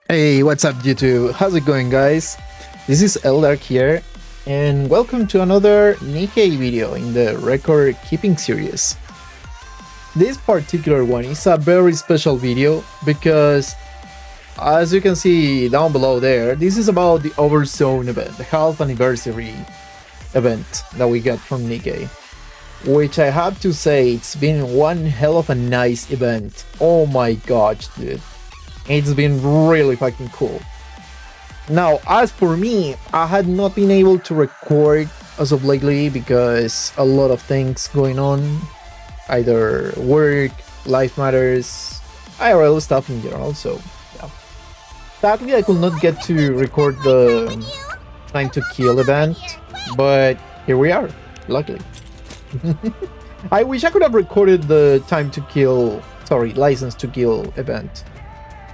Hey, what's up YouTube? How's it going, guys? This is Eldark here, and welcome to another Nikke video in the record keeping series. This particular one is a very special video because, as you can see down below there, this is about the OverZone event, the half anniversary event that we got from Nikke. Which I have to say, it's been one hell of a nice event. Oh my gosh, dude. It's been really fucking cool. Now, as for me, I had not been able to record as of lately because a lot of things going on. Either work, life matters, IRL stuff in general, so yeah. Sadly, I could not get to record the Time to Kill event, but here we are, luckily. I wish I could have recorded the License to Kill event.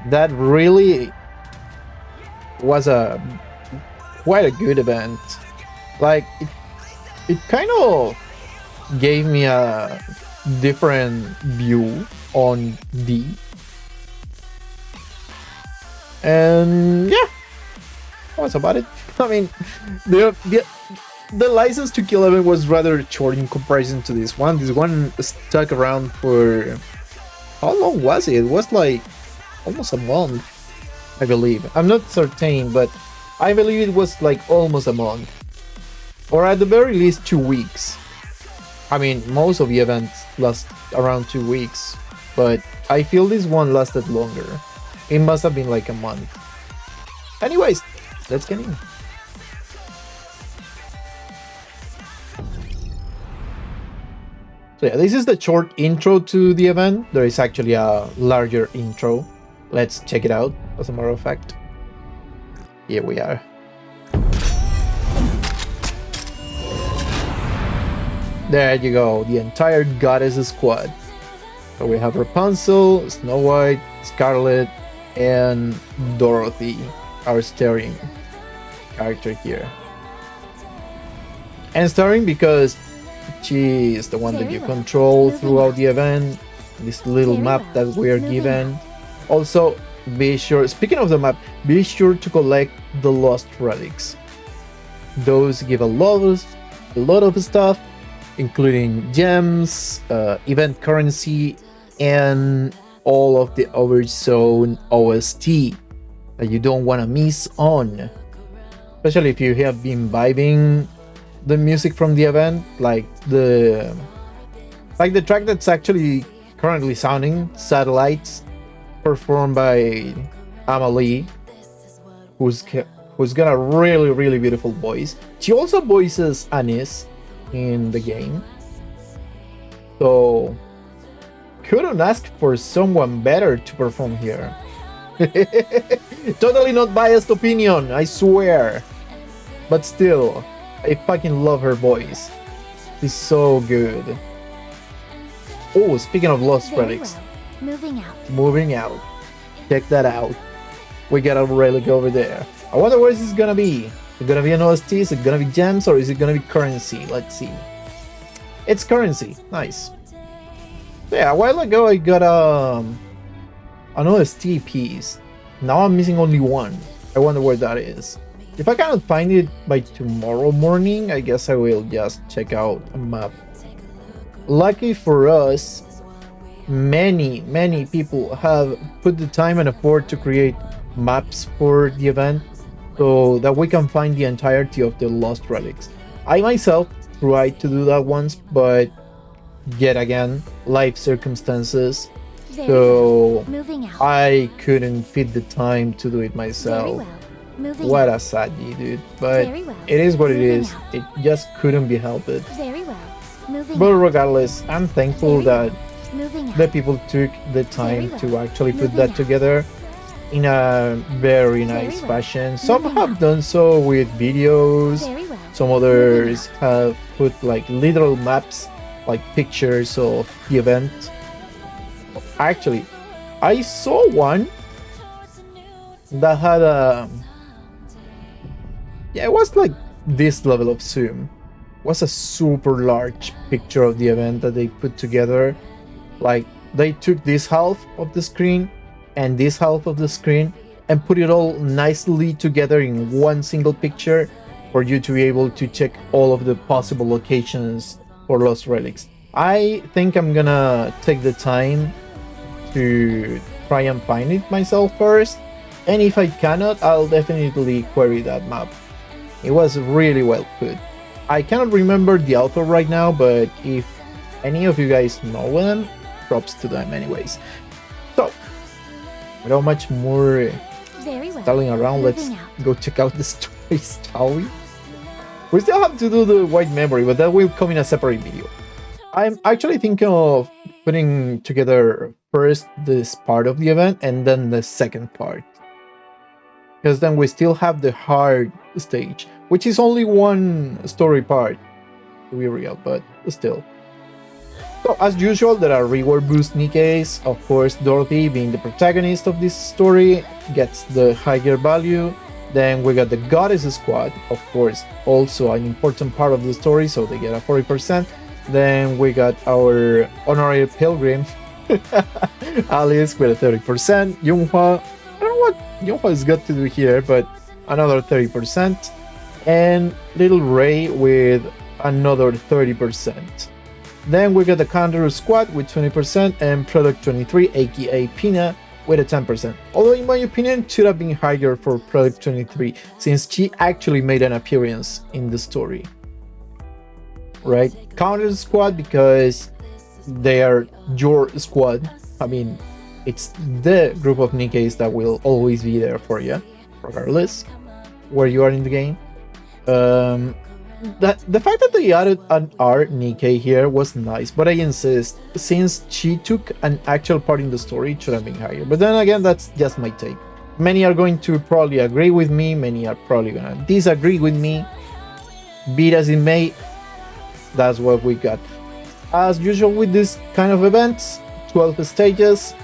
That really was quite a good event. Like it kind of gave me a different view on D, and yeah, that was about it. I mean, the License to Kill event was rather short in comparison to this one. This one stuck around for, how long was it? It was like almost a month, I believe. I'm not certain, but I believe it was like almost a month, or at the very least 2 weeks. I mean, most of the events last around 2 weeks, but I feel this one lasted longer. It must have been like a month. Anyways, let's get in. So yeah, this is the short intro to the event. There is actually a larger intro. Let's check it out, as a matter of fact. Here we are. There you go, the entire Goddess squad. So we have Rapunzel, Snow White, Scarlet, and Dorothy, our starring character here. And starring because she is the one that you control throughout the event. This little map that we are given. Also, be sure, speaking of the map, be sure to collect the lost relics. Those give a lot of stuff, including gems, event currency, and all of the OverZone OST that you don't want to miss on. Especially if you have been vibing the music from the event, like the track that's actually currently sounding, Satellites, performed by Amalie, who's got a really beautiful voice. She also voices Anis in the game, so couldn't ask for someone better to perform here. Totally not biased opinion, I swear, but still, I fucking love her voice. She's so good. Oh, speaking of lost relics, Moving out. Check that out. We got a relic over there. I wonder where this is gonna be. Is it gonna be an OST? Is it gonna be gems? Or is it gonna be currency? Let's see. It's currency. Nice. So yeah, a while ago I got an OST piece. Now I'm missing only one. I wonder where that is. If I cannot find it by tomorrow morning, I guess I will just check out a map. Lucky for us, many people have put the time and effort to create maps for the event so that we can find the entirety of the lost relics. I myself tried to do that once, but yet again, life circumstances, so I couldn't fit the time to do it myself. What a sadie, dude, but it is what it is. It just couldn't be helped. But regardless, I'm thankful that the people took the time to actually put that together in a very nice fashion. Some have done so with videos, some others have put like literal maps, like pictures of the event. Actually, I saw one that had it was like this level of zoom. It was a super large picture of the event that they put together. Like, they took this half of the screen and this half of the screen and put it all nicely together in one single picture for you to be able to check all of the possible locations for lost relics. I think I'm gonna take the time to try and find it myself first, and if I cannot, I'll definitely query that map. It was really well put. I cannot remember the author right now, but if any of you guys know them, props to them anyways. So, without much more styling around, let's go check out the story, shall we? We still have to do the white memory, but that will come in a separate video. I'm actually thinking of putting together first this part of the event and then the second part. Because then we still have the hard stage, which is only one story part, to be real, but still. So, as usual, there are reward boost Nikke's. Of course, Dorothy, being the protagonist of this story, gets the higher value. Then we got the Goddess Squad, of course, also an important part of the story, so they get a 40%. Then we got our honorary pilgrim, Alice, with a 30%. Yunghua, I don't know what Yunghwa's got to do here, but another 30%. And Little Ray with another 30%. Then we got the Counter Squad with 20% and Product 23, aka Pina, with a 10%. Although in my opinion, it should have been higher for Product 23, since she actually made an appearance in the story. Right? Counter Squad because they are your squad. I mean, it's the group of Nikkes that will always be there for you, regardless where you are in the game. The fact that they added an R Nikke here was nice, but I insist, since she took an actual part in the story, it should have been higher. But then again, that's just my take. Many are going to probably agree with me, many are probably gonna disagree with me. Be it as it may, that's what we got. As usual with this kind of events, 12 stages,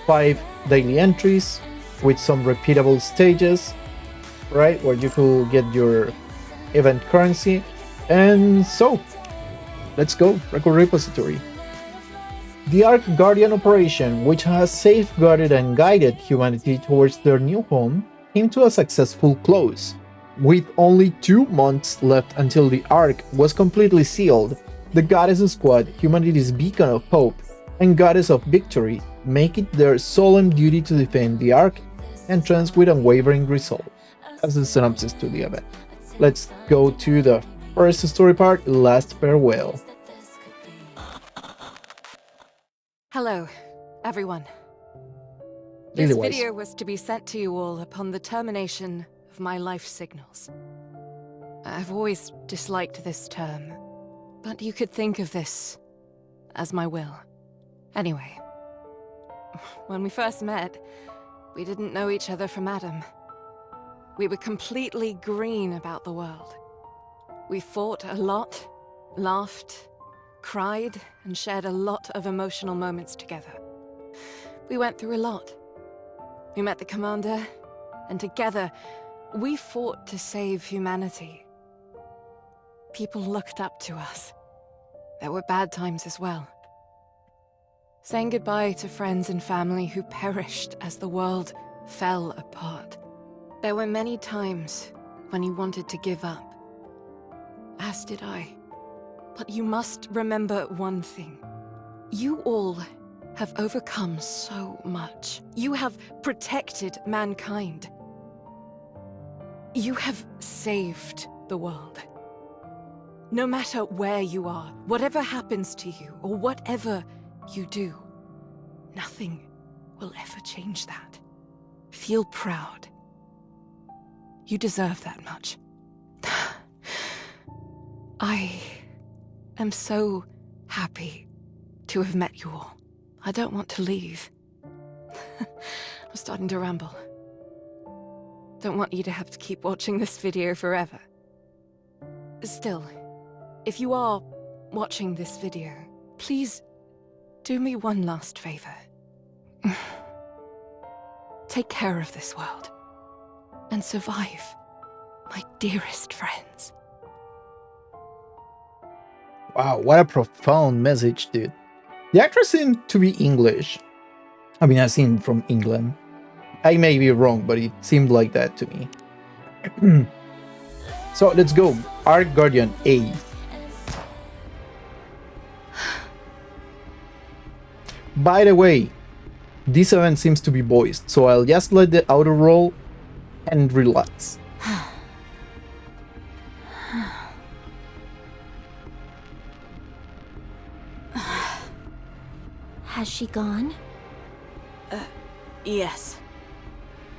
5 daily entries, with some repeatable stages, right, where you could get your event currency. And so, let's go. Record repository. The Ark Guardian operation, which has safeguarded and guided humanity towards their new home, came to a successful close. With only 2 months left until the Ark was completely sealed, the Goddess Squad, humanity's beacon of hope and Goddess of victory, make it their solemn duty to defend the Ark entrance with unwavering resolve. As a synopsis to the event. Let's go to the first story part, Last Farewell. Hello, everyone. This video was to be sent to you all upon the termination of my life signals. I've always disliked this term, but you could think of this as my will. Anyway, when we first met, we didn't know each other from Adam. We were completely green about the world. We fought a lot, laughed, cried, and shared a lot of emotional moments together. We went through a lot. We met the commander, and together, we fought to save humanity. People looked up to us. There were bad times as well. Saying goodbye to friends and family who perished as the world fell apart. There were many times when you wanted to give up, as did I. But you must remember one thing. You all have overcome so much. You have protected mankind. You have saved the world. No matter where you are, whatever happens to you, or whatever you do, nothing will ever change that. Feel proud. You deserve that much. I am so happy to have met you all. I don't want to leave. I'm starting to ramble. Don't want you to have to keep watching this video forever. Still, if you are watching this video, please do me one last favor. Take care of this world. And survive, my dearest friends. Wow, what a profound message, dude. The actress seemed to be English. I mean, as in from England. I may be wrong, but it seemed like that to me. So let's go. Arc Guardian A. By the way, this event seems to be voiced, so I'll just let the auto roll and relax. Has she gone? Yes.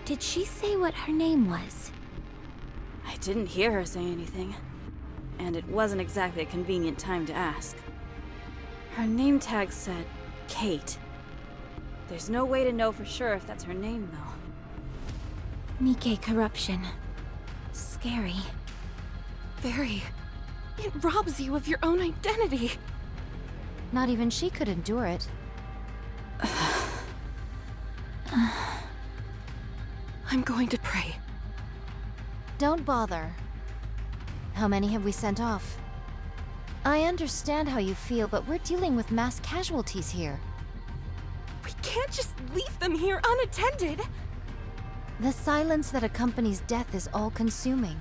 Did she say what her name was? I didn't hear her say anything. And it wasn't exactly a convenient time to ask. Her name tag said Kate. There's no way to know for sure if that's her name, though. Nikke corruption. Scary. Very. It robs you of your own identity. Not even she could endure it. I'm going to pray. Don't bother. How many have we sent off? I understand how you feel, but we're dealing with mass casualties here. We can't just leave them here unattended. The silence that accompanies death is all-consuming.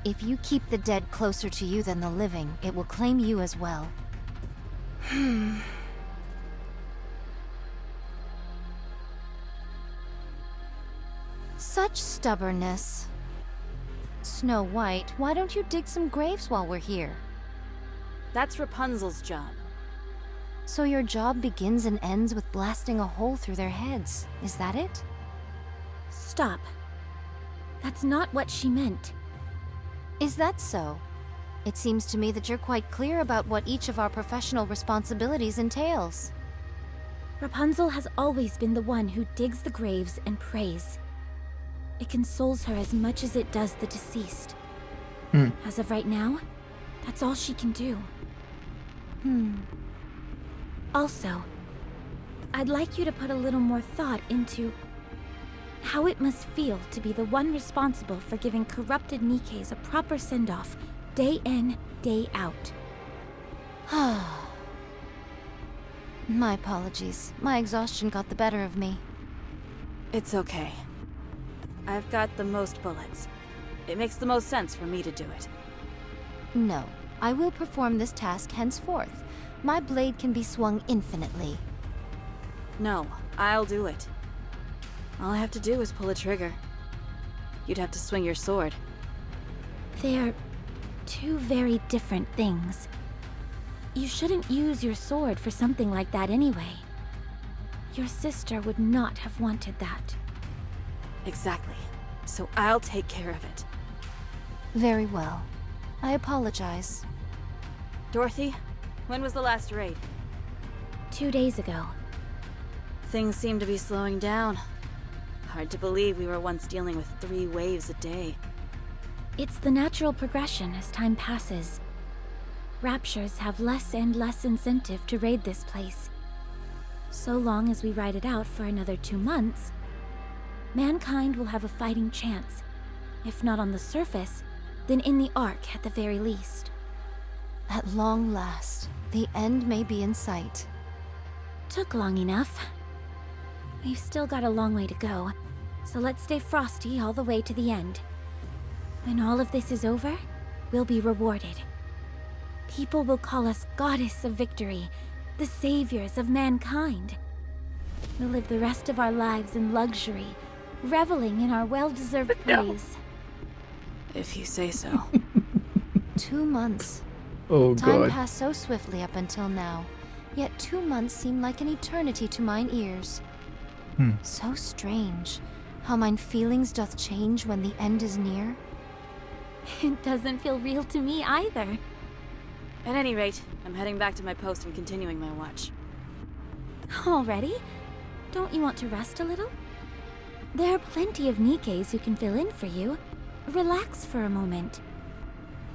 If you keep the dead closer to you than the living, it will claim you as well. Such stubbornness. Snow White, why don't you dig some graves while we're here? That's Rapunzel's job. So your job begins and ends with blasting a hole through their heads. Is that it? Stop. That's not what she meant. Is that so? It seems to me that you're quite clear about what each of our professional responsibilities entails. Rapunzel has always been the one who digs the graves and prays. It consoles her as much as it does the deceased. As of right now, that's all she can do. Also, I'd like you to put a little more thought into how it must feel to be the one responsible for giving corrupted Nikkes a proper send-off, day in, day out. My apologies. My exhaustion got the better of me. It's okay. I've got the most bullets. It makes the most sense for me to do it. No, I will perform this task henceforth. My blade can be swung infinitely. No, I'll do it. All I have to do is pull a trigger. You'd have to swing your sword. They're two very different things. You shouldn't use your sword for something like that anyway. Your sister would not have wanted that. Exactly. So I'll take care of it. Very well. I apologize. Dorothy, when was the last raid? 2 days ago. Things seem to be slowing down. Hard to believe we were once dealing with 3 waves a day. It's the natural progression as time passes. Raptures have less and less incentive to raid this place. So long as we ride it out for another 2 months, mankind will have a fighting chance. If not on the surface, then in the Ark at the very least. At long last, the end may be in sight. Took long enough. We've still got a long way to go, so let's stay frosty all the way to the end. When all of this is over, we'll be rewarded. People will call us Goddess of Victory, the saviors of mankind. We'll live the rest of our lives in luxury, reveling in our well-deserved praise. If you say so. 2 months. Oh Time god. passed so swiftly up until now, yet 2 months seem like an eternity to mine ears. So strange, how mine feelings doth change when the end is near. It doesn't feel real to me either. At any rate, I'm heading back to my post and continuing my watch. Already? Don't you want to rest a little? There are plenty of Nikkes who can fill in for you. Relax for a moment.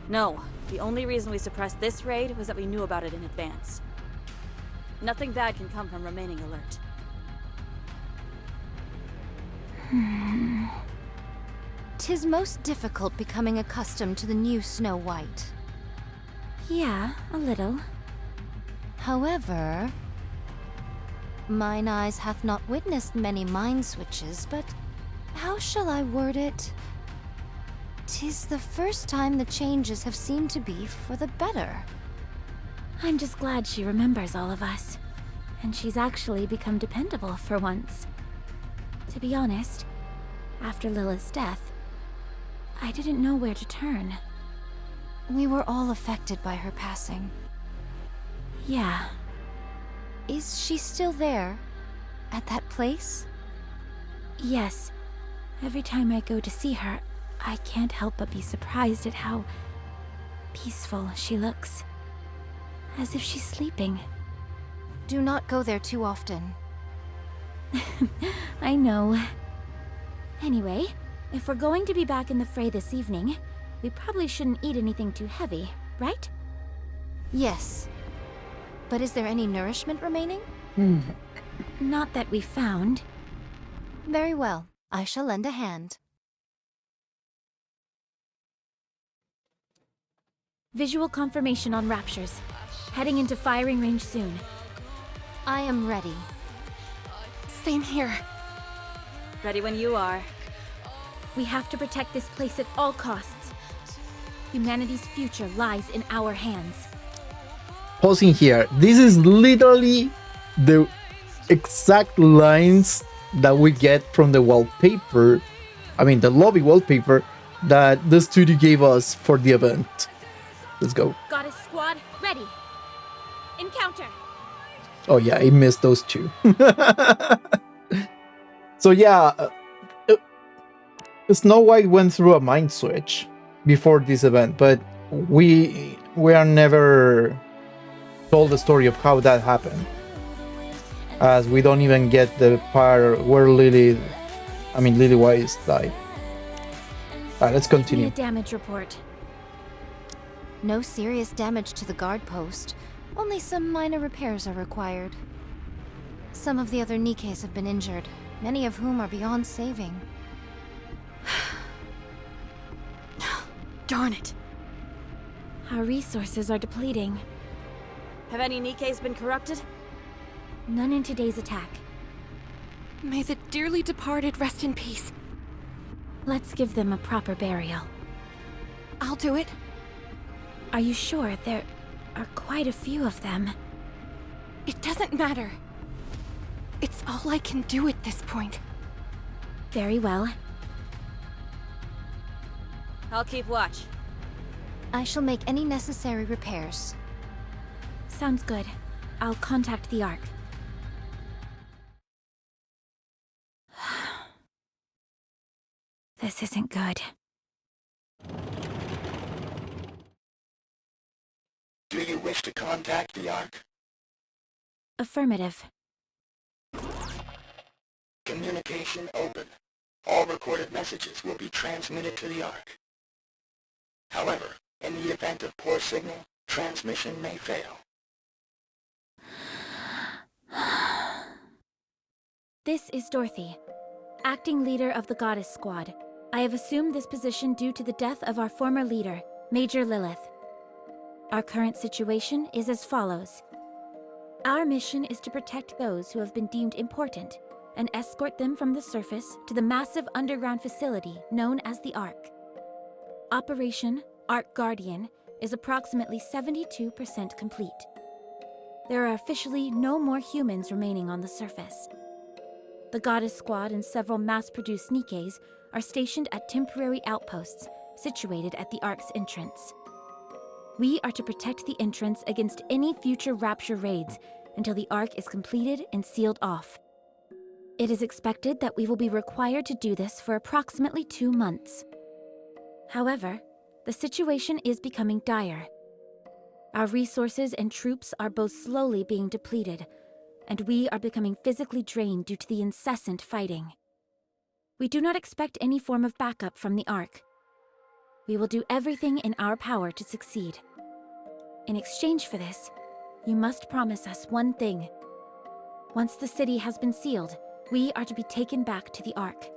No, the only reason we suppressed this raid was that we knew about it in advance. Nothing bad can come from remaining alert. 'Tis most difficult becoming accustomed to the new Snow White. Yeah, a little. However, Mine eyes hath not witnessed many mind switches, but how shall I word it? 'Tis the first time the changes have seemed to be for the better. I'm just glad she remembers all of us. And she's actually become dependable for once. To be honest, after Lilith's death, I didn't know where to turn. We were all affected by her passing. Yeah. Is she still there? At that place? Yes. Every time I go to see her, I can't help but be surprised at how peaceful she looks. As if she's sleeping. Do not go there too often. I know. Anyway, if we're going to be back in the fray this evening, we probably shouldn't eat anything too heavy, right? Yes. But is there any nourishment remaining? Not that we found. Very well. I shall lend a hand. Visual confirmation on raptures. Heading into firing range soon. I am ready. Same here. Ready when you are. We have to protect this place at all costs. Humanity's future lies in our hands. Pausing here. This is literally the exact lines that we get from the wallpaper. I mean, the lobby wallpaper that the studio gave us for the event. Let's go. Goddess squad, ready. Encounter. Oh yeah, I missed those two. So yeah, Snow White went through a mind switch before this event, but we are never told the story of how that happened, as we don't even get the part where Lily Wise died. Alright, let's continue. Need a damage report. No serious damage to the guard post. Only some minor repairs are required. Some of the other Nikkes have been injured, many of whom are beyond saving. Darn it. Our resources are depleting. Have any Nikkes been corrupted? None in today's attack. May the dearly departed rest in peace. Let's give them a proper burial. I'll do it. Are you sure? There are quite a few of them. It doesn't matter. It's all I can do at this point. Very well. I'll keep watch. I shall make any necessary repairs. Sounds good. I'll contact the Ark. This isn't good. Do you wish to contact the Ark? Affirmative. Communication open. All recorded messages will be transmitted to the Ark. However, in the event of poor signal, transmission may fail. This is Dorothy, acting leader of the Goddess Squad. I have assumed this position due to the death of our former leader, Major Lilith. Our current situation is as follows. Our mission is to protect those who have been deemed important and escort them from the surface to the massive underground facility known as the Ark. Operation Ark Guardian is approximately 72% complete. There are officially no more humans remaining on the surface. The Goddess Squad and several mass-produced Nikkes are stationed at temporary outposts situated at the Ark's entrance. We are to protect the entrance against any future Rapture raids until the Ark is completed and sealed off. It is expected that we will be required to do this for approximately 2 months. However, the situation is becoming dire. Our resources and troops are both slowly being depleted, and we are becoming physically drained due to the incessant fighting. We do not expect any form of backup from the Ark. We will do everything in our power to succeed. In exchange for this, you must promise us one thing. Once the city has been sealed, we are to be taken back to the Ark,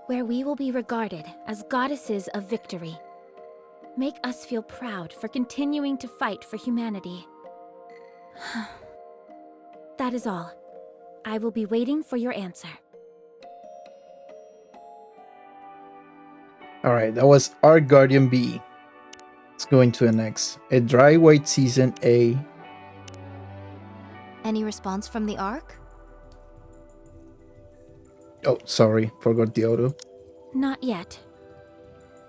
where we will be regarded as goddesses of victory. Make us feel proud for continuing to fight for humanity. That is all. I will be waiting for your answer. Alright, that was Arc Guardian B. Let's go into the next. A dry white season A. Any response from the Ark? Oh, sorry, forgot the auto. Not yet.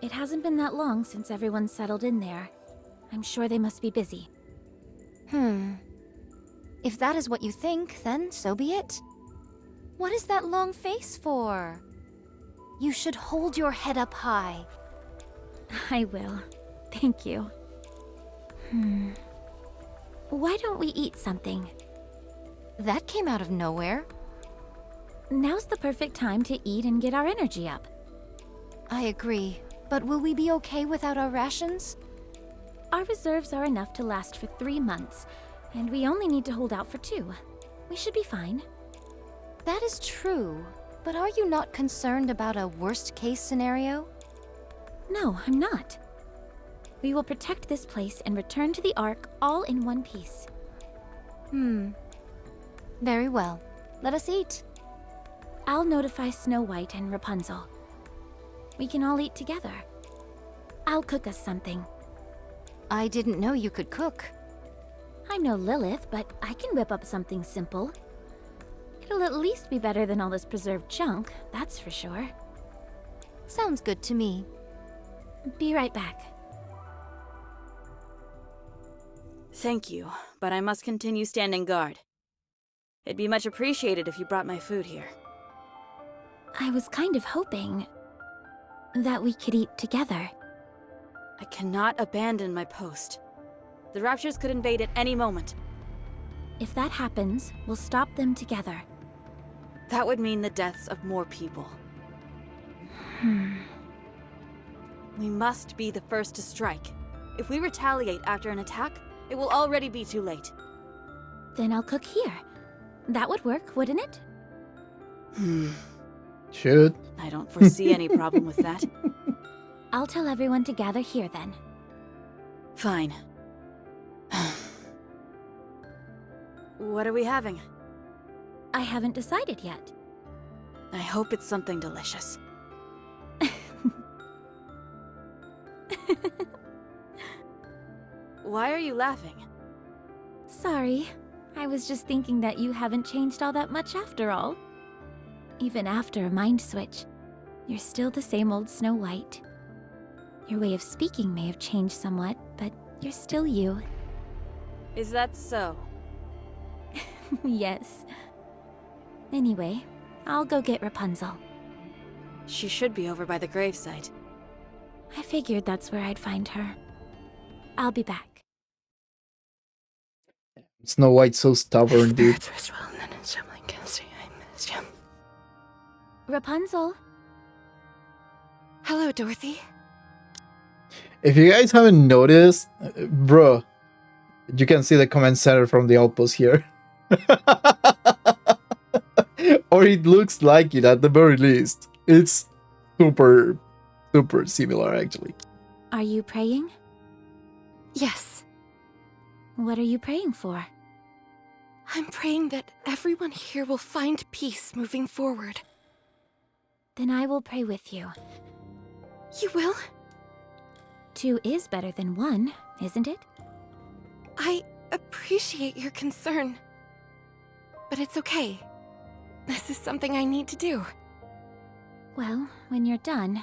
It hasn't been that long since everyone's settled in there. I'm sure they must be busy. If that is what you think, then so be it. What is that long face for? You should hold your head up high. I will. Thank you. Why don't we eat something? That came out of nowhere. Now's the perfect time to eat and get our energy up. I agree, but will we be okay without our rations? Our reserves are enough to last for 3 months, and we only need to hold out for 2. We should be fine. That is true, but are you not concerned about a worst-case scenario? No, I'm not. We will protect this place and return to the Ark all in one piece. Very well. Let us eat. I'll notify Snow White and Rapunzel. We can all eat together. I'll cook us something. I didn't know you could cook. I'm no Lilith, but I can whip up something simple. It'll at least be better than all this preserved junk, that's for sure. Sounds good to me. Be right back. Thank you, but I must continue standing guard. It'd be much appreciated if you brought my food here. I was kind of hoping that we could eat together. I cannot abandon my post. The Raptures could invade at any moment. If that happens, we'll stop them together. That would mean the deaths of more people. We must be the first to strike. If we retaliate after an attack, it will already be too late. Then I'll cook here. That would work, wouldn't it? Should. I don't foresee any problem with that. I'll tell everyone to gather here then. Fine. What are we having? I haven't decided yet. I hope it's something delicious. Why are you laughing? Sorry. I was just thinking that you haven't changed all that much after all. Even after a mind switch, you're still the same old Snow White. Your way of speaking may have changed somewhat, but you're still you. Is that so? Yes. Anyway, I'll go get Rapunzel. She should be over by the gravesite. I figured that's where I'd find her. I'll be back. Snow White's so stubborn, dude. Rapunzel? Hello, Dorothy. If you guys haven't noticed, bro, you can see the comment center from the outpost here. Or it looks like it at the very least. It's super similar, actually. Are you praying? Yes, What are you praying for? I'm praying that everyone here will find peace moving forward. Then I will pray with you. You will? 2 is better than 1, isn't it? I appreciate your concern. But it's okay. This is something I need to do. Well, when you're done,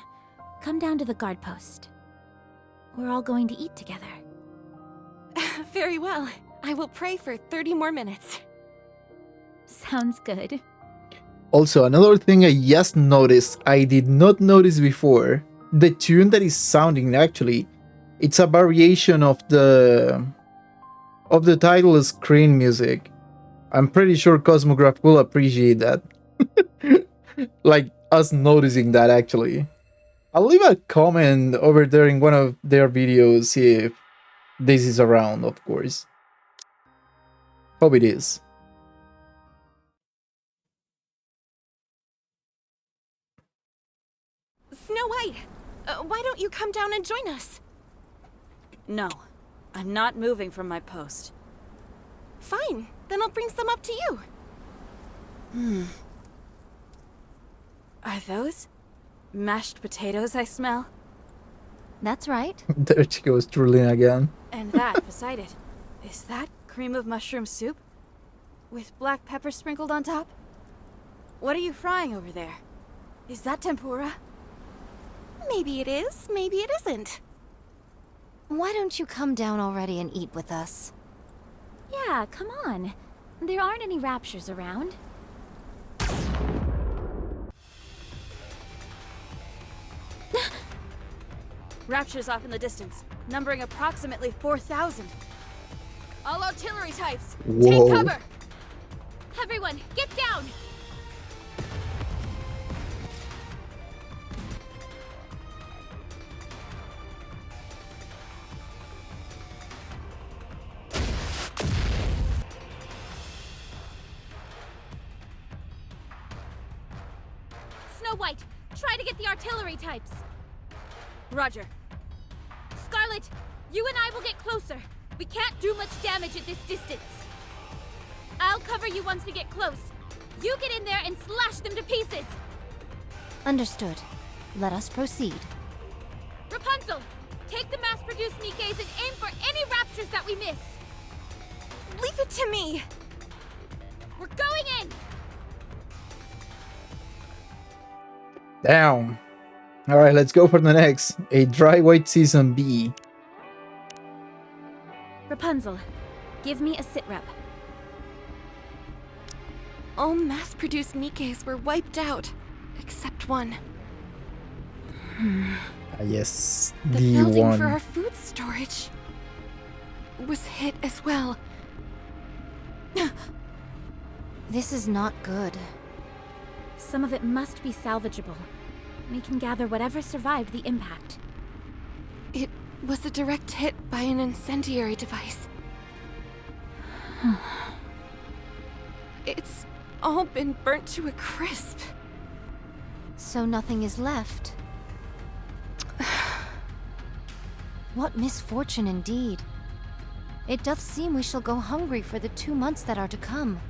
come down to the guard post. We're all going to eat together. Very well. I will pray for 30 more minutes. Sounds good. Also, another thing I just noticed, I did not notice before, the tune that is sounding actually, it's a variation of the title screen music. I'm pretty sure Cosmograph will appreciate that. Like us noticing that actually. I'll leave a comment over there in one of their videos if this is around, of course. Hope it is. Snow White, why don't you come down and join us? No, I'm not moving from my post. Fine, then I'll bring some up to you. Are those mashed potatoes I smell? That's right. There she goes, drooling again. And that beside it. Is that cream of mushroom soup? With black pepper sprinkled on top? What are you frying over there? Is that tempura? Maybe it is, maybe it isn't. Why don't you come down already and eat with us? Yeah, come on. There aren't any raptures around. Raptures off in the distance, numbering approximately 4,000. All artillery types, Whoa. take cover! Everyone, get down! Snow White, try to get the artillery types. Roger. Scarlet, you and I will get closer. We can't do much damage at this distance. I'll cover you once we get close. You get in there and slash them to pieces. Understood. Let us proceed. Rapunzel, take the mass-produced Nikkes and aim for any raptures that we miss. Leave it to me! We're going in! Damn. Alright, let's go for the next. A dry white season B. Rapunzel, give me a sit rep. All mass-produced Nikkes were wiped out, except one. Yes, The the building one. for our food storage was hit as well. This is not good. Some of it must be salvageable. We can gather whatever survived the impact. It was a direct hit by an incendiary device. It's all been burnt to a crisp. So nothing is left. What misfortune indeed. It doth seem we shall go hungry for the 2 months that are to come.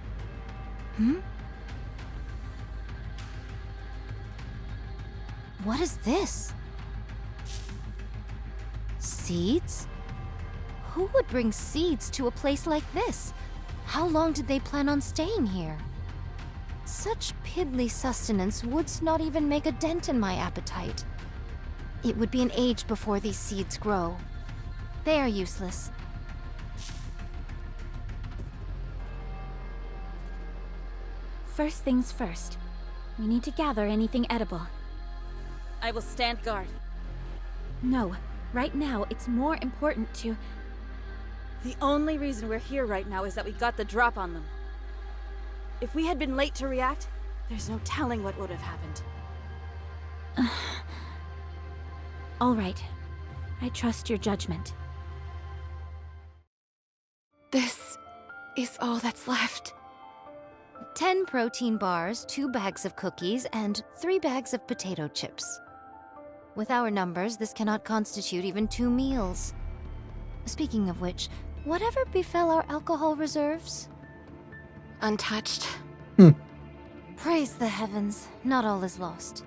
What is this? Seeds? Who would bring seeds to a place like this? How long did they plan on staying here? Such piddly sustenance would not even make a dent in my appetite. It would be an age before these seeds grow. They are useless. First things first. We need to gather anything edible. I will stand guard. No, right now it's more important to... The only reason we're here right now is that we got the drop on them. If we had been late to react, there's no telling what would have happened. All right. I trust your judgment. This is all that's left. 10 protein bars, 2 bags of cookies, and 3 bags of potato chips. With our numbers, this cannot constitute even 2 meals. Speaking of which, whatever befell our alcohol reserves? Untouched. Praise the heavens, not all is lost.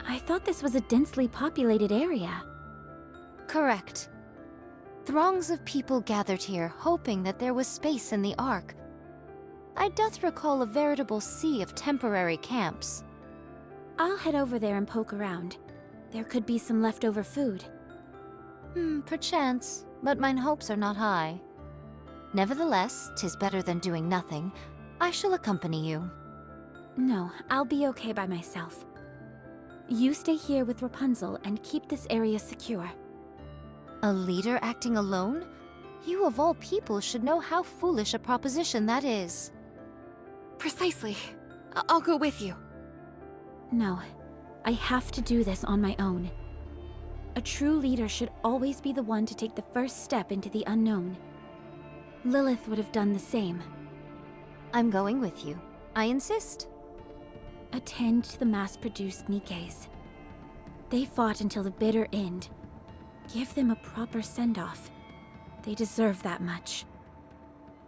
I thought this was a densely populated area. Correct. Throngs of people gathered here, hoping that there was space in the Ark. I doth recall a veritable sea of temporary camps. I'll head over there and poke around. There could be some leftover food. Perchance, but mine hopes are not high. Nevertheless, 'tis better than doing nothing. I shall accompany you. No, I'll be okay by myself. You stay here with Rapunzel and keep this area secure. A leader acting alone? You of all people should know how foolish a proposition that is. Precisely. I'll go with you. No, I have to do this on my own. A true leader should always be the one to take the first step into the unknown. Lilith would have done the same. I'm going with you. I insist. Attend to the mass-produced Nikkes. They fought until the bitter end. Give them a proper send-off. They deserve that much.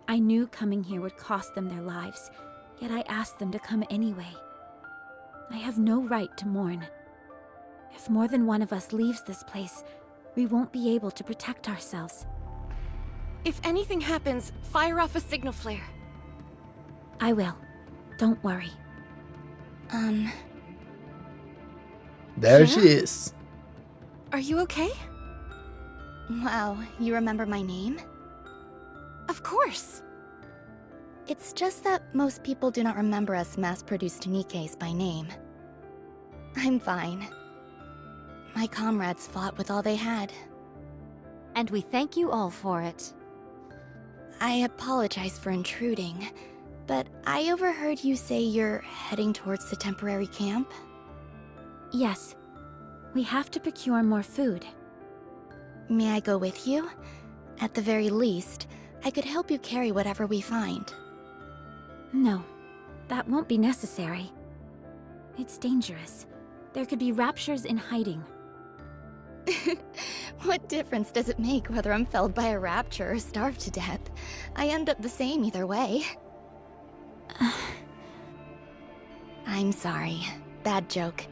I knew coming here would cost them their lives, yet I asked them to come anyway. I have no right to mourn. If more than one of us leaves this place, we won't be able to protect ourselves. If anything happens, fire off a signal flare. I will. Don't worry. There Yeah? she is. Are you okay? Wow, you remember my name? Of course. It's just that most people do not remember us mass-produced Nikkes by name. I'm fine. My comrades fought with all they had. And we thank you all for it. I apologize for intruding, but I overheard you say you're heading towards the temporary camp? Yes. We have to procure more food. May I go with you? At the very least, I could help you carry whatever we find. No, that won't be necessary. It's dangerous. There could be raptures in hiding. What difference does it make whether I'm felled by a rapture or starved to death? I end up the same either way. I'm sorry. Bad joke.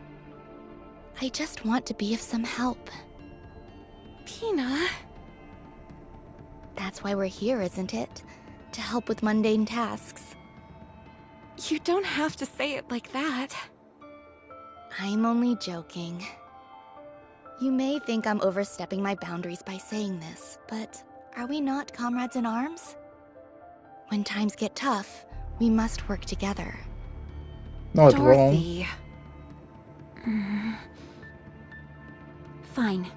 I just want to be of some help. Pina. That's why we're here, isn't it? To help with mundane tasks. You don't have to say it like that. I'm only joking. You may think I'm overstepping my boundaries by saying this, but are we not comrades in arms? When times get tough, we must work together. Not wrong. Dorothy. Fine.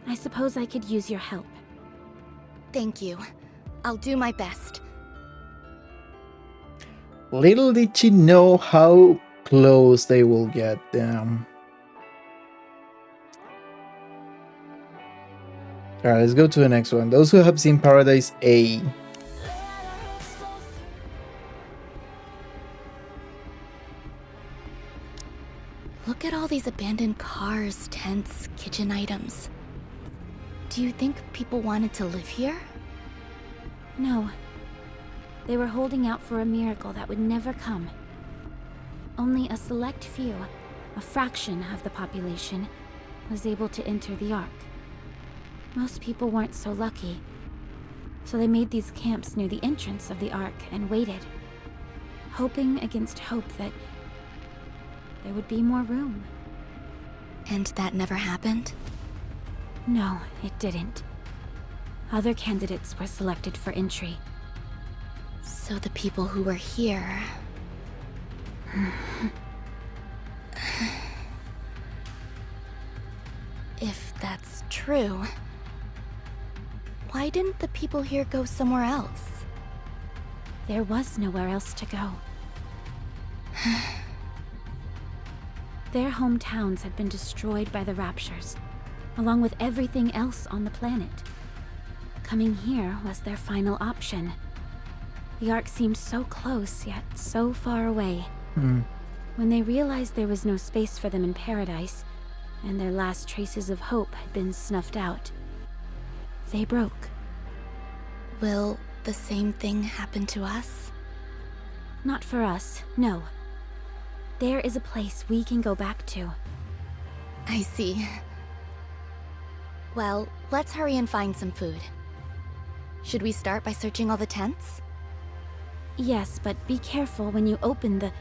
I suppose I could use your help. Thank you. I'll do my best. Little did she know how close they will get them. Alright, let's go to the next one. Those who have seen Paradise A. Look at all these abandoned cars, tents, kitchen items. Do you think people wanted to live here? No. They were holding out for a miracle that would never come. Only a select few, a fraction of the population, was able to enter the Ark. Most people weren't so lucky, so they made these camps near the entrance of the Ark and waited, hoping against hope that there would be more room. And that never happened? No, it didn't. Other candidates were selected for entry. So the people who were here... If that's true, why didn't the people here go somewhere else? There was nowhere else to go. Their hometowns had been destroyed by the Raptures, along with everything else on the planet. Coming here was their final option. The Ark seemed so close, yet so far away. When they realized there was no space for them in Paradise, and their last traces of hope had been snuffed out, they broke. Will the same thing happen to us? Not for us, no. There is a place we can go back to. I see. Well, let's hurry and find some food. Should we start by searching all the tents? Yes, but be careful when you open the...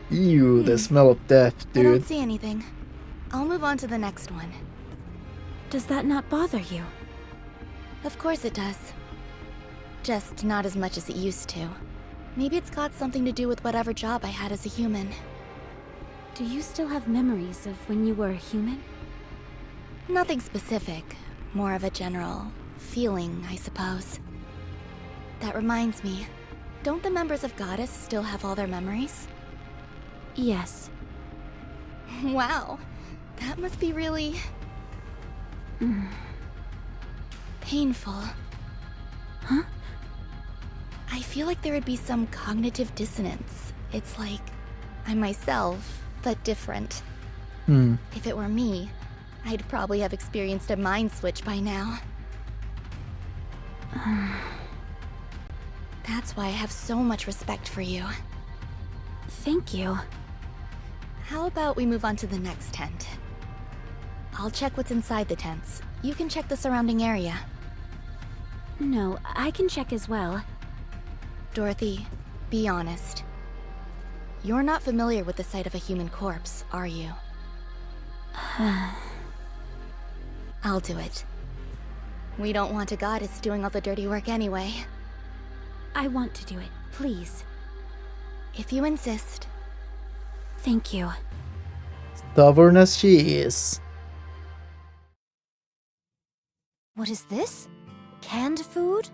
Ew, the smell of death, I don't dude. see anything. I'll move on to the next one. Does that not bother you? Of course it does. Just not as much as it used to. Maybe it's got something to do with whatever job I had as a human. Do you still have memories of when you were a human? Nothing specific. More of a general feeling, I suppose. That reminds me, don't the members of Goddess still have all their memories? Yes. Wow, that must be really... painful. Huh? I feel like there would be some cognitive dissonance, It's like I'm myself, but different. If it were me, I'd probably have experienced a mind switch by now. That's why I have so much respect for you. Thank you. How about we move on to the next tent? I'll check what's inside the tents. You can check the surrounding area. No, I can check as well. Dorothy, be honest. You're not familiar with the sight of a human corpse, are you? I'll do it. We don't want a goddess doing all the dirty work anyway. I want to do it, please. If you insist. Thank you. Stubborn as she is. What is this? Canned food?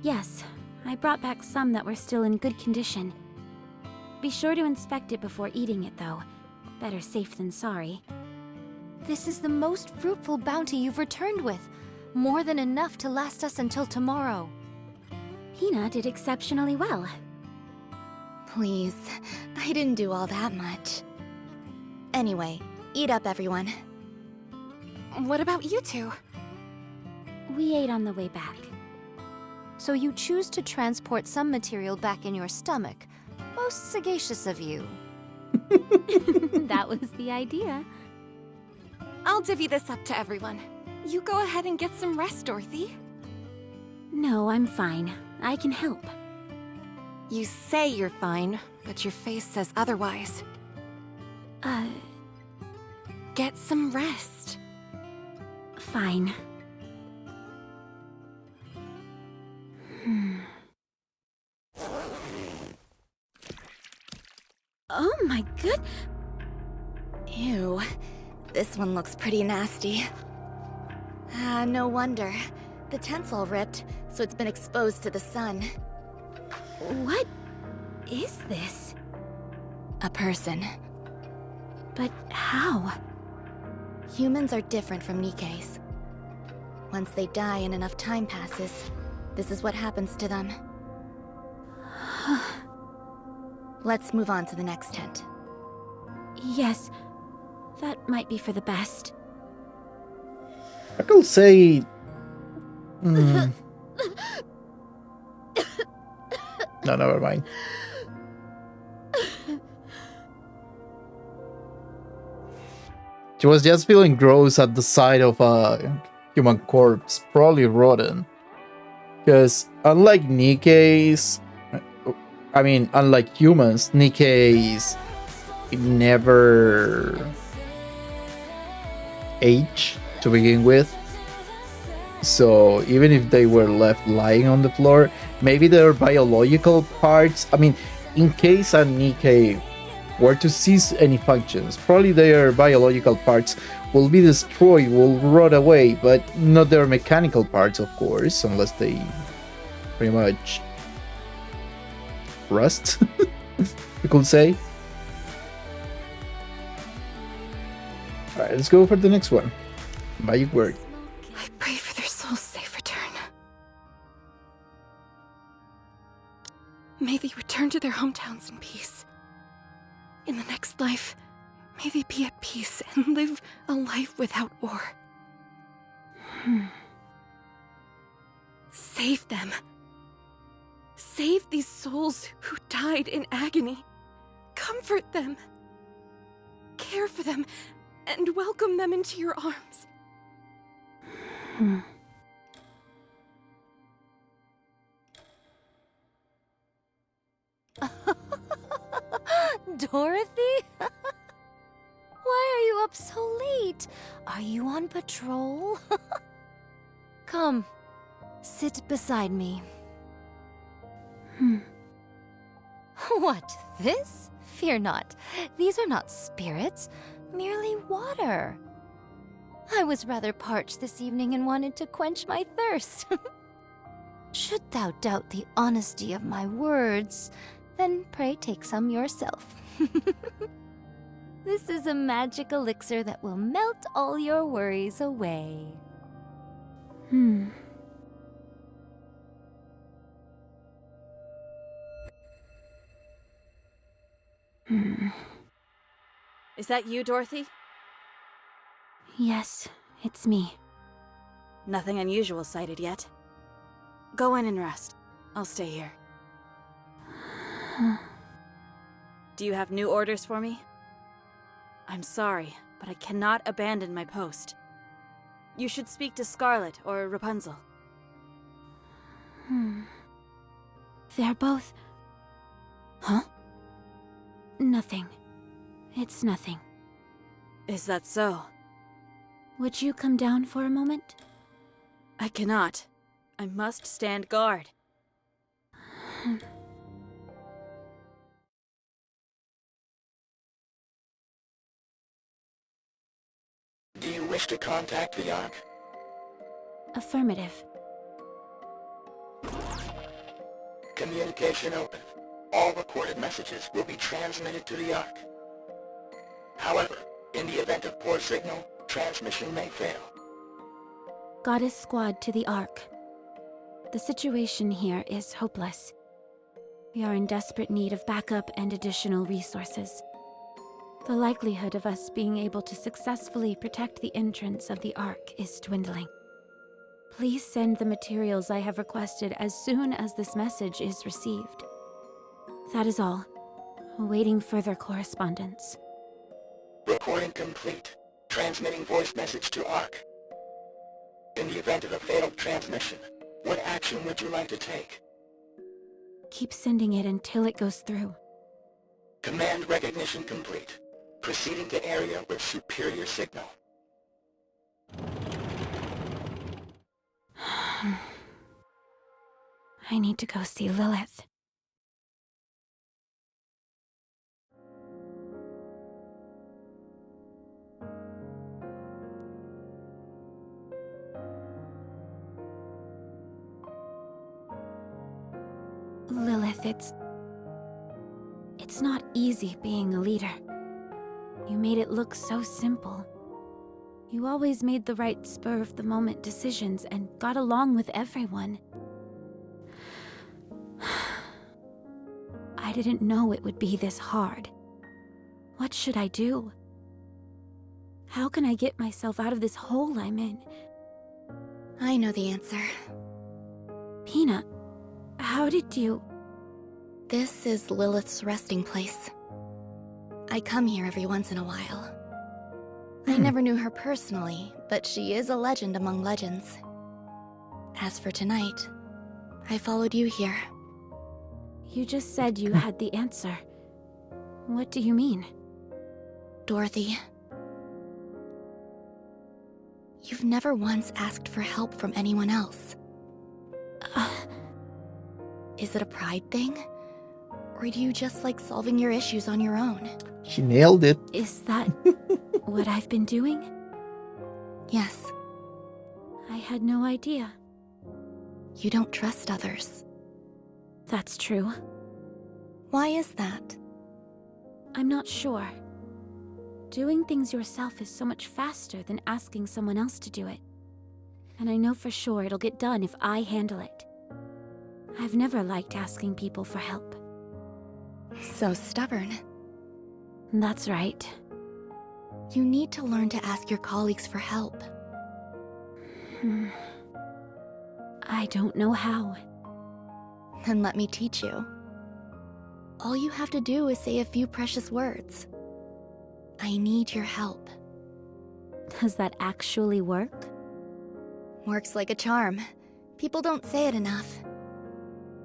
Yes, I brought back some that were still in good condition. Be sure to inspect it before eating it, though. Better safe than sorry. This is the most fruitful bounty you've returned with. More than enough to last us until tomorrow. Hina did exceptionally well. Please, I didn't do all that much. Anyway, eat up, everyone. What about you two? We ate on the way back. So you choose to transport some material back in your stomach. Most sagacious of you. That was the idea. I'll divvy this up to everyone. You go ahead and get some rest, Dorothy. No, I'm fine. I can help. You say you're fine, but your face says otherwise. Get some rest. Fine. Oh my good... Ew. This one looks pretty nasty. No wonder. The tent's all ripped, so it's been exposed to the sun. What is this? A person. But how? Humans are different from Nikke's. Once they die and enough time passes, this is what happens to them. Let's move on to the next tent. Yes, that might be for the best. I could say... No, never mind. She was just feeling gross at the sight of a human corpse, probably rotten. Because unlike Nikke's... I mean, unlike humans, Nikke's never age to begin with. So even if they were left lying on the floor, maybe their biological parts, I mean, in case a Nikke were to cease any functions, probably their biological parts will be destroyed, will rot away, but not their mechanical parts, of course, unless they pretty much rust, you could say. Alright, let's go for the next one. Magic word. I pray for their soul's safe return. May they return to their hometowns in peace. In the next life, may they be at peace and live a life without war. Save them. Save these souls who died in agony. Comfort them. Care for them and welcome them into your arms. Dorothy? Why are you up so late? Are you on patrol? Come, sit beside me. What, this? Fear not. These are not spirits, merely water. I was rather parched this evening and wanted to quench my thirst. Should thou doubt the honesty of my words, then pray take some yourself. This is a magic elixir that will melt all your worries away. Is that you, Dorothy? Yes, it's me. Nothing unusual sighted yet. Go in and rest. I'll stay here. Do you have new orders for me? I'm sorry, but I cannot abandon my post. You should speak to Scarlet or Rapunzel. They're both... Huh? Nothing. It's nothing. Is that so? Would you come down for a moment? I cannot. I must stand guard. Do you wish to contact the Ark? Affirmative. Communication open. All recorded messages will be transmitted to the Ark. However, in the event of poor signal, transmission may fail. Goddess Squad to the Ark. The situation here is hopeless. We are in desperate need of backup and additional resources. The likelihood of us being able to successfully protect the entrance of the Ark is dwindling. Please send the materials I have requested as soon as this message is received. That is all. Awaiting further correspondence. Recording complete. Transmitting voice message to Ark. In the event of a failed transmission, what action would you like to take? Keep sending it until it goes through. Command recognition complete. Proceeding to area with superior signal. I need to go see Lilith. Lilith, it's not easy being a leader. You made it look so simple. You always made the right spur-of-the-moment decisions and got along with everyone. I didn't know it would be this hard. What should I do? How can I get myself out of this hole I'm in? I know the answer. Peanut, how did you... This is Lilith's resting place. I come here every once in a while. I never knew her personally, but she is a legend among legends. As for tonight, I followed you here. You just said you had the answer. What do you mean? Dorothy, you've never once asked for help from anyone else. Is it a pride thing? Or do you just like solving your issues on your own? She nailed it. Is that what I've been doing? Yes. I had no idea. You don't trust others. That's true. Why is that? I'm not sure. Doing things yourself is so much faster than asking someone else to do it. And I know for sure it'll get done if I handle it. I've never liked asking people for help. So stubborn. That's right. You need to learn to ask your colleagues for help. I don't know how. Then let me teach you. All you have to do is say a few precious words. I need your help. Does that actually work? Works like a charm. People don't say it enough.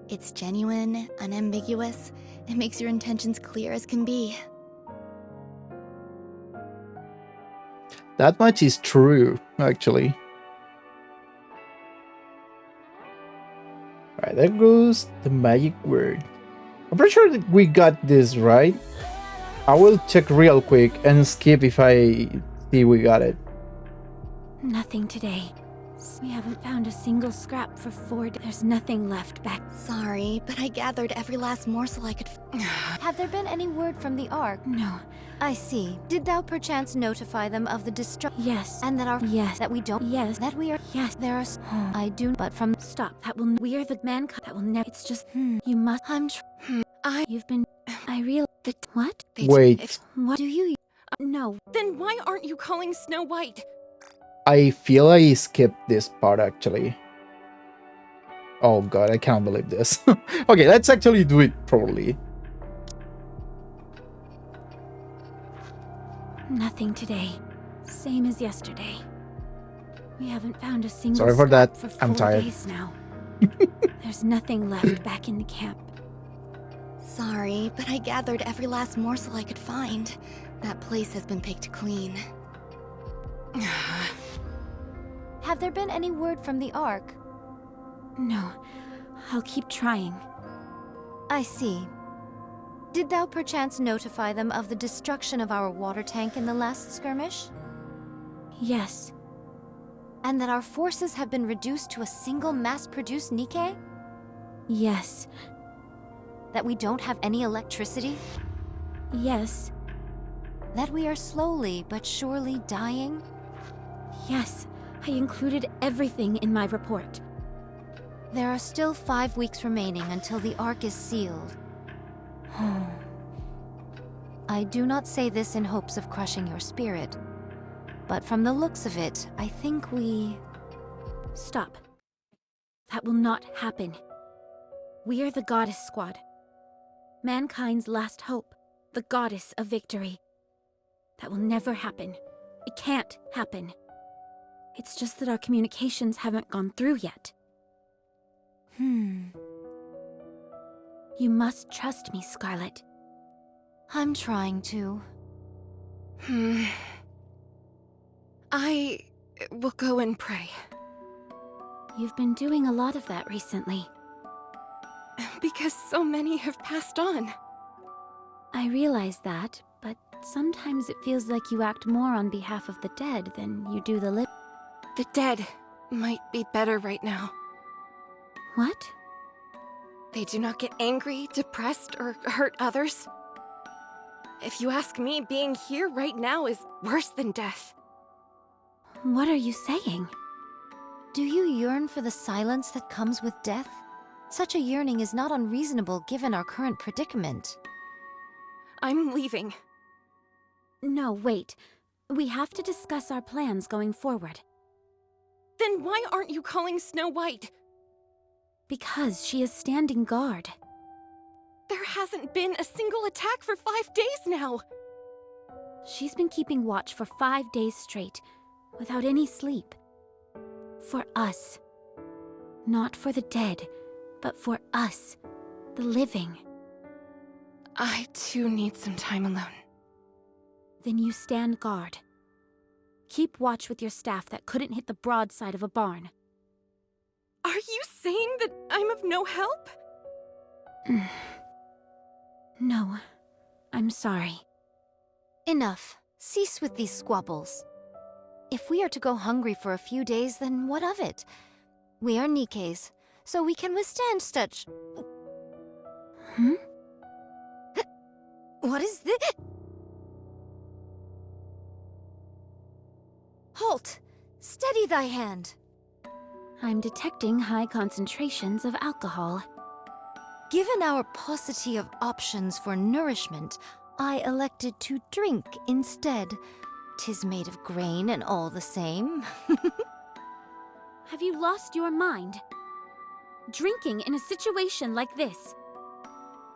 It's genuine, unambiguous, and makes your intentions clear as can be. That much is true, actually. Alright, there goes the magic word. I'm pretty sure that we got this right. I will check real quick and skip if I see we got it. Nothing today. We haven't found a single scrap for 4 days. There's nothing left back. Sorry, but I gathered every last morsel I could Have there been any word from the Ark? No. I see. Did thou perchance notify them of the Yes. and that our Yes. that we don't Yes. that we are Yes. there are I do but from Stop. That will... We are the mankind. That will never... It's just... You must... I'm You've been... I real... What? Wait, What do you... no. Then why aren't you calling Snow White? I feel I skipped this part actually. Oh god, I can't believe this. Okay, let's actually do it properly. Nothing today. Same as yesterday. We haven't found a single Sorry for scrap that. for I'm 4 tired. days now. There's nothing left back in the camp. Sorry, but I gathered every last morsel I could find. That place has been picked clean. Have there been any word from the Ark? No. I'll keep trying. I see. Did thou perchance notify them of the destruction of our water tank in the last skirmish? Yes. And that our forces have been reduced to a single mass-produced Nikke? Yes. That we don't have any electricity? Yes. That we are slowly but surely dying? Yes. I included everything in my report. There are still 5 weeks remaining until the Ark is sealed. I do not say this in hopes of crushing your spirit, but from the looks of it, I think we... Stop. That will not happen. We are the Goddess Squad. Mankind's last hope. The Goddess of Victory. That will never happen. It can't happen. It's just that our communications haven't gone through yet. You must trust me, Scarlet. I'm trying to. I will go and pray. You've been doing a lot of that recently. Because so many have passed on. I realize that, but sometimes it feels like you act more on behalf of the dead than you do the living. The dead might be better right now. What? They do not get angry, depressed, or hurt others. If you ask me, being here right now is worse than death. What are you saying? Do you yearn for the silence that comes with death? Such a yearning is not unreasonable given our current predicament. I'm leaving. No, wait. We have to discuss our plans going forward. Then why aren't you calling Snow White? Because she is standing guard. There hasn't been a single attack for 5 days now. She's been keeping watch for 5 days straight, without any sleep. For us. Not for the dead, but for us, the living. I too need some time alone. Then you stand guard. Keep watch with your staff that couldn't hit the broadside of a barn. Are you saying that I'm of no help? No, I'm sorry. Enough. Cease with these squabbles. If we are to go hungry for a few days, then what of it? We are Nikkes, so we can withstand such... What is this? Halt! Steady thy hand! I'm detecting high concentrations of alcohol. Given our paucity of options for nourishment, I elected to drink instead. 'Tis made of grain and all the same. Have you lost your mind? Drinking in a situation like this.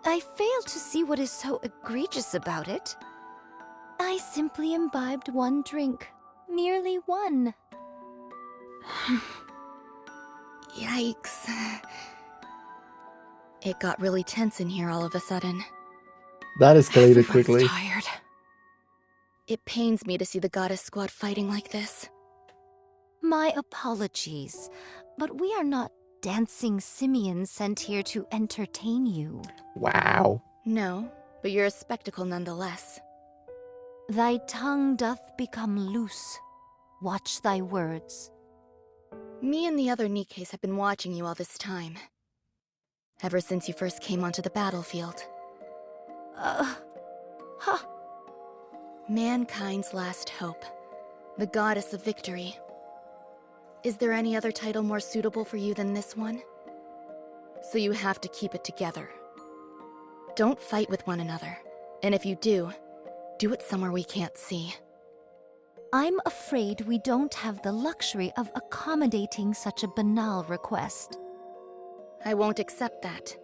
I fail to see what is so egregious about it. I simply imbibed one drink. Merely one. Yikes. It got really tense in here all of a sudden. That escalated Everyone's quickly. tired. It pains me to see the Goddess Squad fighting like this. My apologies, but we are not dancing simians sent here to entertain you. Wow. No, but you're a spectacle nonetheless. Thy tongue doth become loose. Watch thy words. Me and the other Nikkes have been watching you all this time. Ever since you first came onto the battlefield. Mankind's last hope. The Goddess of Victory. Is there any other title more suitable for you than this one? So you have to keep it together. Don't fight with one another. And if you do it somewhere we can't see. I'm afraid we don't have the luxury of accommodating such a banal request. I won't accept that.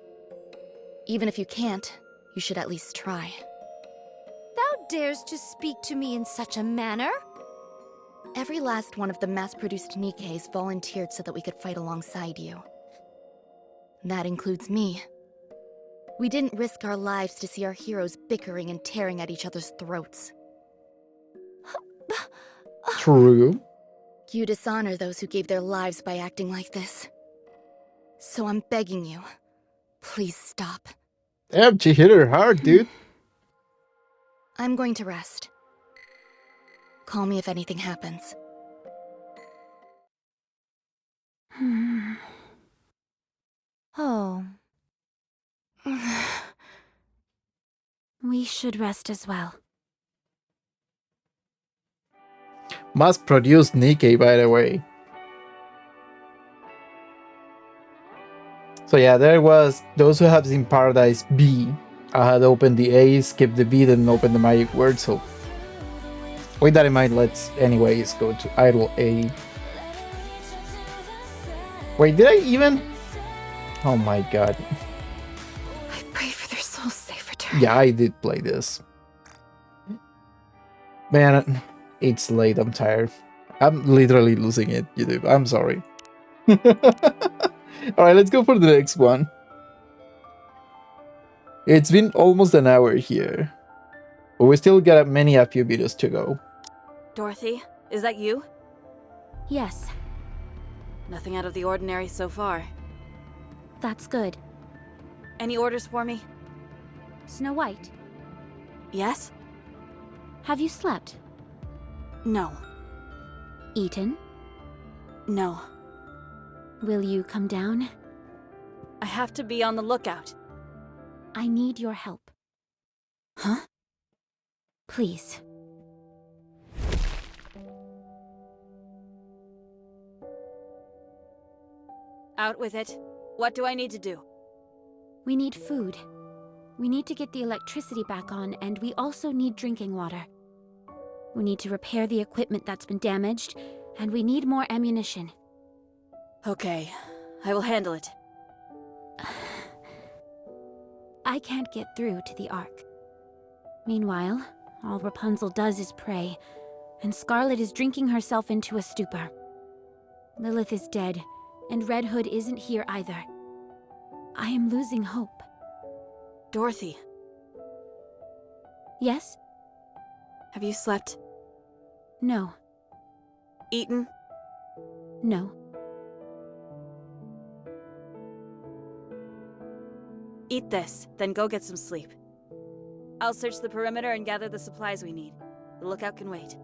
Even if you can't, you should at least try. Thou dares to speak to me in such a manner? Every last one of the mass-produced Nikkes volunteered so that we could fight alongside you. That includes me. We didn't risk our lives to see our heroes bickering and tearing at each other's throats. True. You dishonor those who gave their lives by acting like this. So I'm begging you, please stop. Damn, she hit her hard, dude. I'm going to rest. Call me if anything happens. Oh. We should rest as well. Mass-produced Nikke, by the way. So yeah, there was those who have seen Paradise B. I had opened the A, skipped the B, then opened the magic word, so with that in mind, let's anyways go to Idol A. Wait, did I even? Oh my god. I pray for their souls' safe return. Yeah, I did play this. Man, it's late, I'm tired. I'm literally losing it, YouTube. I'm sorry. Alright, let's go for the next one. It's been almost an hour here, but we still got a few videos to go. Dorothy, is that you? Yes, Nothing out of the ordinary so far. that's good. Any orders for me? Snow White, Yes? have you slept? No. Eaten? No. Will you come down? I have to be on the lookout. I need your help. Huh? Please. Out with it. What do I need to do? We need food. We need to get the electricity back on, and we also need drinking water. We need to repair the equipment that's been damaged, and we need more ammunition. Okay, I will handle it. I can't get through to the Ark. Meanwhile, all Rapunzel does is pray, and Scarlet is drinking herself into a stupor. Lilith is dead, and Red Hood isn't here either. I am losing hope. Dorothy, Yes? have you slept? No. Eaten? No. Eat this, then go get some sleep. I'll search the perimeter and gather the supplies we need. The lookout can wait.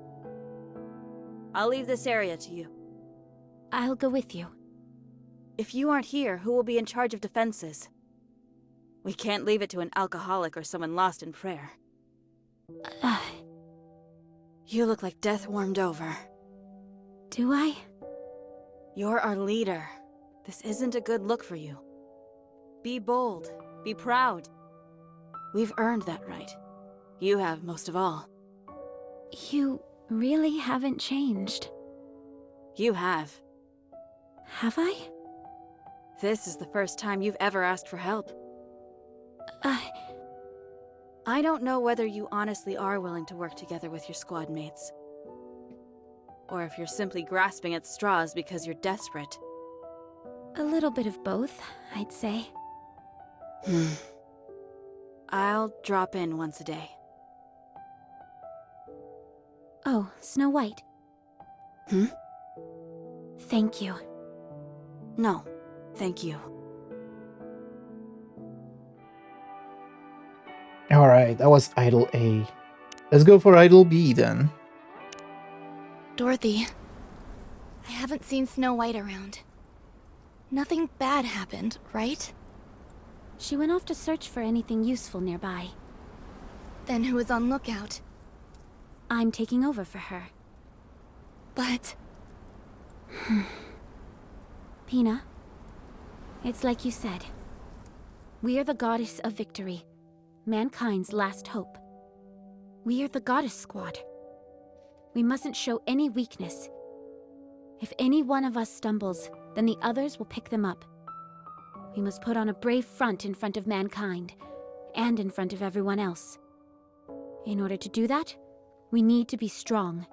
I'll leave this area to you. I'll go with you. If you aren't here, who will be in charge of defenses? We can't leave it to an alcoholic or someone lost in prayer. You look like death warmed over. Do I? You're our leader. This isn't a good look for you. Be bold. Be proud. We've earned that right. You have most of all. You really haven't changed. You have. Have I? This is the first time you've ever asked for help. I don't know whether you honestly are willing to work together with your squad mates. Or if you're simply grasping at straws because you're desperate. A little bit of both, I'd say. I'll drop in once a day. Oh, Snow White. Thank you. No, thank you. Alright, that was Idol A. Let's go for Idol B then. Dorothy, I haven't seen Snow White around. Nothing bad happened, right? She went off to search for anything useful nearby. Then who was on lookout? I'm taking over for her. But... Pina, it's like you said. We are the goddess of victory, mankind's last hope. We are the Goddess Squad. We mustn't show any weakness. If any one of us stumbles, then the others will pick them up. We must put on a brave front in front of mankind, and in front of everyone else. In order to do that, we need to be strong.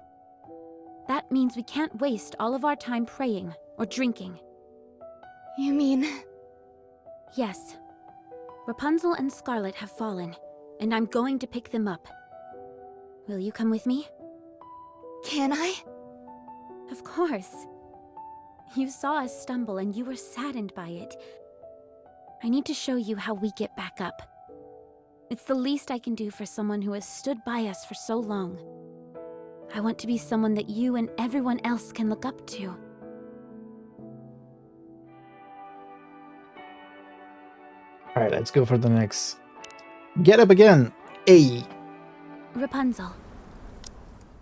That means we can't waste all of our time praying or drinking. You mean... Yes. Rapunzel and Scarlet have fallen, and I'm going to pick them up. Will you come with me? Can I? Of course. You saw us stumble and you were saddened by it. I need to show you how we get back up. It's the least I can do for someone who has stood by us for so long. I want to be someone that you and everyone else can look up to. Alright, let's go for the next. Get up again! Ay! Rapunzel.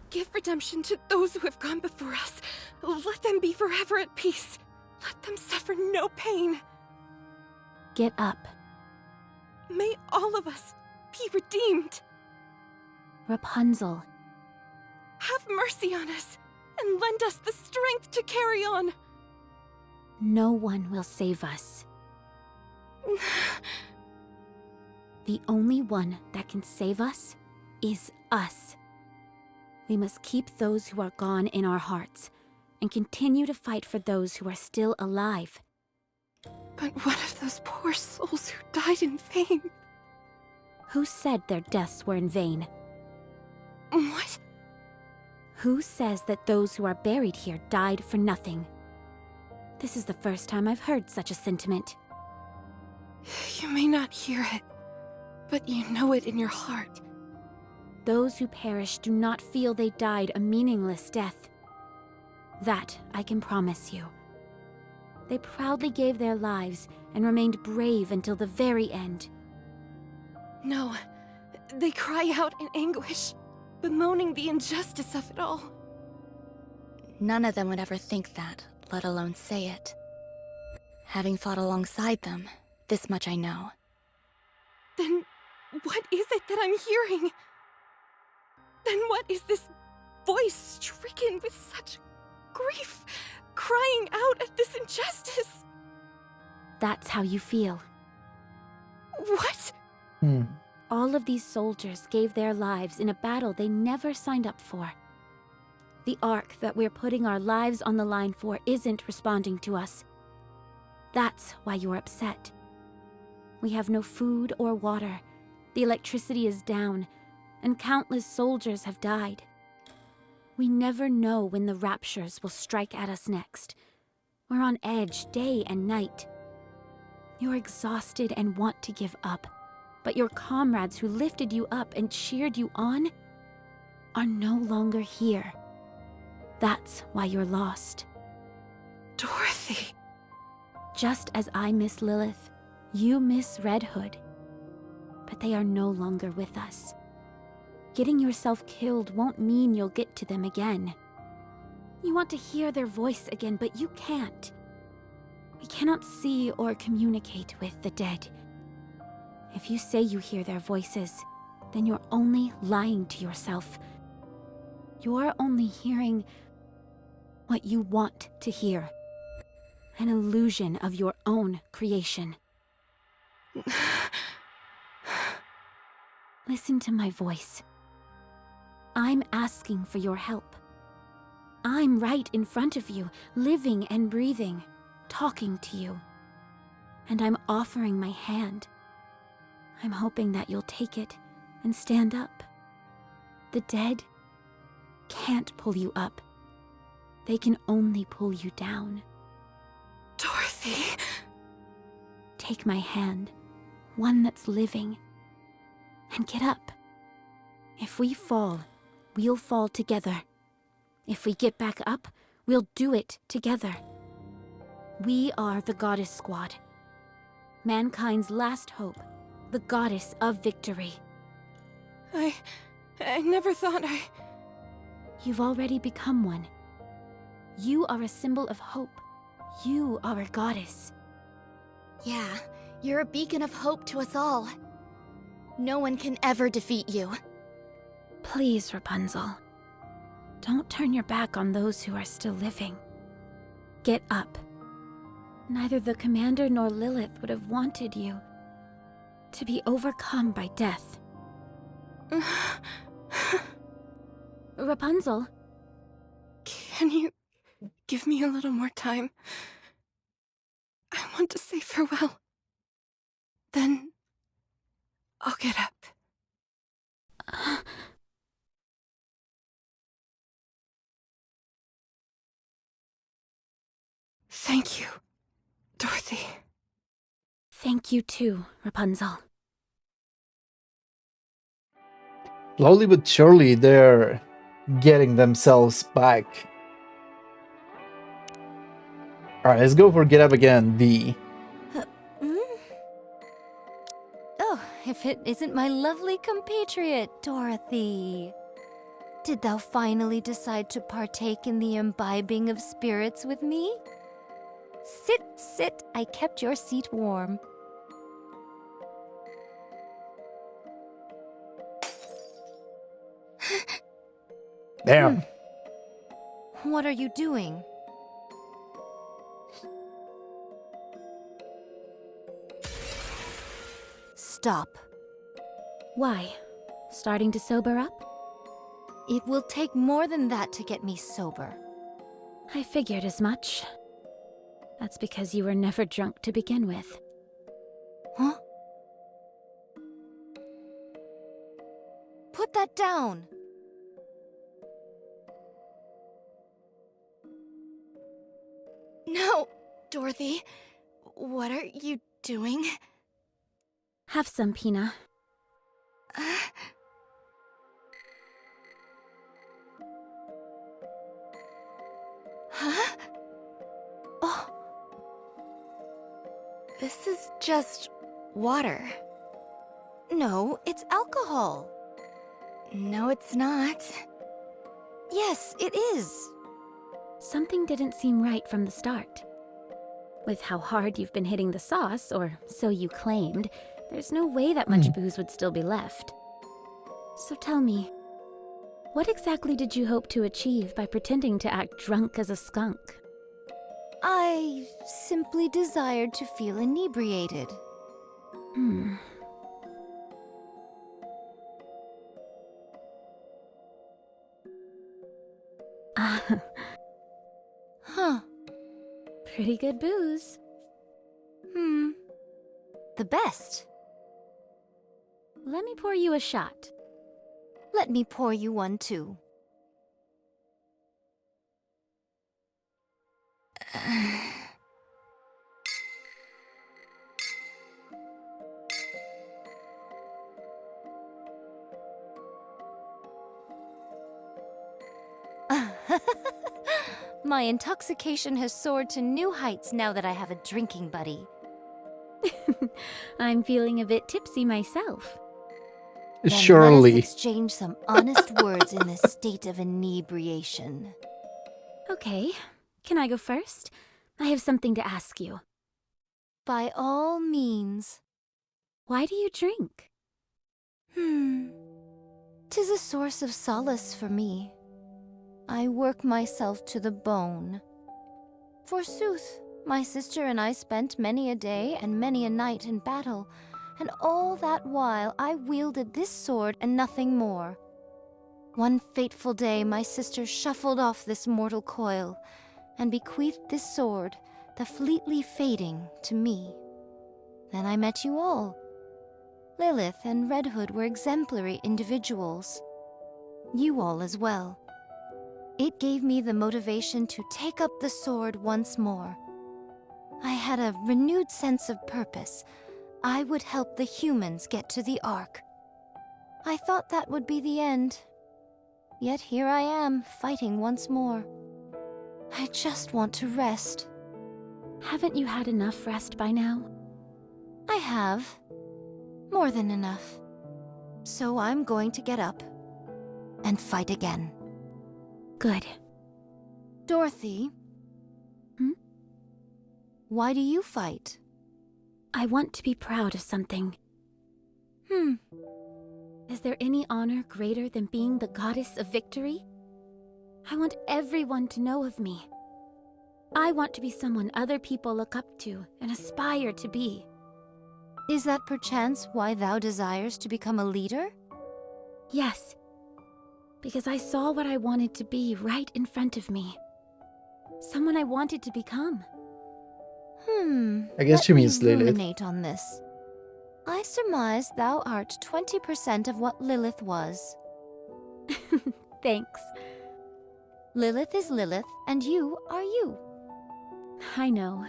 Give redemption to those who have gone before us. Let them be forever at peace. Let them suffer no pain. Get up. May all of us be redeemed. Rapunzel. Have mercy on us and lend us the strength to carry on. No one will save us. The only one that can save us is us. We must keep those who are gone in our hearts and continue to fight for those who are still alive. But what of those poor souls who died in vain? Who said their deaths were in vain? What? Who says that those who are buried here died for nothing? This is the first time I've heard such a sentiment. You may not hear it, but you know it in your heart. Those who perish do not feel they died a meaningless death. That I can promise you. They proudly gave their lives and remained brave until the very end. No, they cry out in anguish, bemoaning the injustice of it all. None of them would ever think that, let alone say it. Having fought alongside them, this much I know. Then what is it that I'm hearing? Then what is this voice stricken with such grief, crying out at this injustice? That's how you feel. What? All of these soldiers gave their lives in a battle they never signed up for. The Ark that we're putting our lives on the line for isn't responding to us. That's why you're upset. We have no food or water. The electricity is down, and countless soldiers have died. We never know when the raptures will strike at us next. We're on edge day and night. You're exhausted and want to give up, but your comrades who lifted you up and cheered you on are no longer here. That's why you're lost. Dorothy. Just as I miss Lilith, you miss Red Hood. But they are no longer with us. Getting yourself killed won't mean you'll get to them again. You want to hear their voice again, but you can't. We cannot see or communicate with the dead. If you say you hear their voices, then you're only lying to yourself. You're only hearing what you want to hear. An illusion of your own creation. Listen to my voice. I'm asking for your help. I'm right in front of you, living and breathing, talking to you. And I'm offering my hand. I'm hoping that you'll take it and stand up. The dead can't pull you up. They can only pull you down. Dorothy. Take my hand, one that's living, and get up. If we fall, we'll fall together. If we get back up, we'll do it together. We are the Goddess Squad. Mankind's last hope, the Goddess of Victory. I never thought You've already become one. You are a symbol of hope. You are a goddess. Yeah, you're a beacon of hope to us all. No one can ever defeat you. Please, Rapunzel. Don't turn your back on those who are still living. Get up. Neither the commander nor Lilith would have wanted you to be overcome by death. Rapunzel? Can you give me a little more time? I want to say farewell. Then I'll get up. Thank you, Dorothy. Thank you too, Rapunzel. Slowly but surely, they're getting themselves back. Alright, let's go for Get Up Again, V. Oh, if it isn't my lovely compatriot, Dorothy. Did thou finally decide to partake in the imbibing of spirits with me? Sit, sit, I kept your seat warm. Damn. What are you doing? Stop. Why? Starting to sober up? It will take more than that to get me sober. I figured as much. That's because you were never drunk to begin with. Huh? Put that down! No, Dorothy. What are you doing? Have some, Pina. Huh? Oh, This is just water. no, it's alcohol. No, it's not. Yes, it is. Something didn't seem right from the start. With how hard you've been hitting the sauce, or so you claimed, there's no way that much booze would still be left. So tell me, what exactly did you hope to achieve by pretending to act drunk as a skunk? I simply desired to feel inebriated. Huh. Pretty good booze. The best. Let me pour you a shot. Let me pour you one too. My intoxication has soared to new heights now that I have a drinking buddy. I'm feeling a bit tipsy myself. Then Surely. let us exchange some honest words in this state of inebriation. Okay, can I go first? I have something to ask you. By all means. Why do you drink? 'Tis a source of solace for me. I work myself to the bone. Forsooth, my sister and I spent many a day and many a night in battle, and all that while I wielded this sword and nothing more. One fateful day my sister shuffled off this mortal coil, and bequeathed this sword, the fleetly fading, to me. Then I met you all. Lilith and Red Hood were exemplary individuals. You all as well. It gave me the motivation to take up the sword once more. I had a renewed sense of purpose. I would help the humans get to the Ark. I thought that would be the end. Yet here I am, fighting once more. I just want to rest. Haven't you had enough rest by now? I have. More than enough. So I'm going to get up and fight again. Good. Dorothy? Why do you fight? I want to be proud of something. Is there any honor greater than being the goddess of victory? I want everyone to know of me. I want to be someone other people look up to and aspire to be. Is that perchance why thou desires to become a leader? Yes, because I saw what I wanted to be right in front of me. Someone I wanted to become. I guess she means Let me Lilith. ruminate on this. I surmise thou art 20% of what Lilith was. Thanks. Lilith is Lilith, and you are you. I know.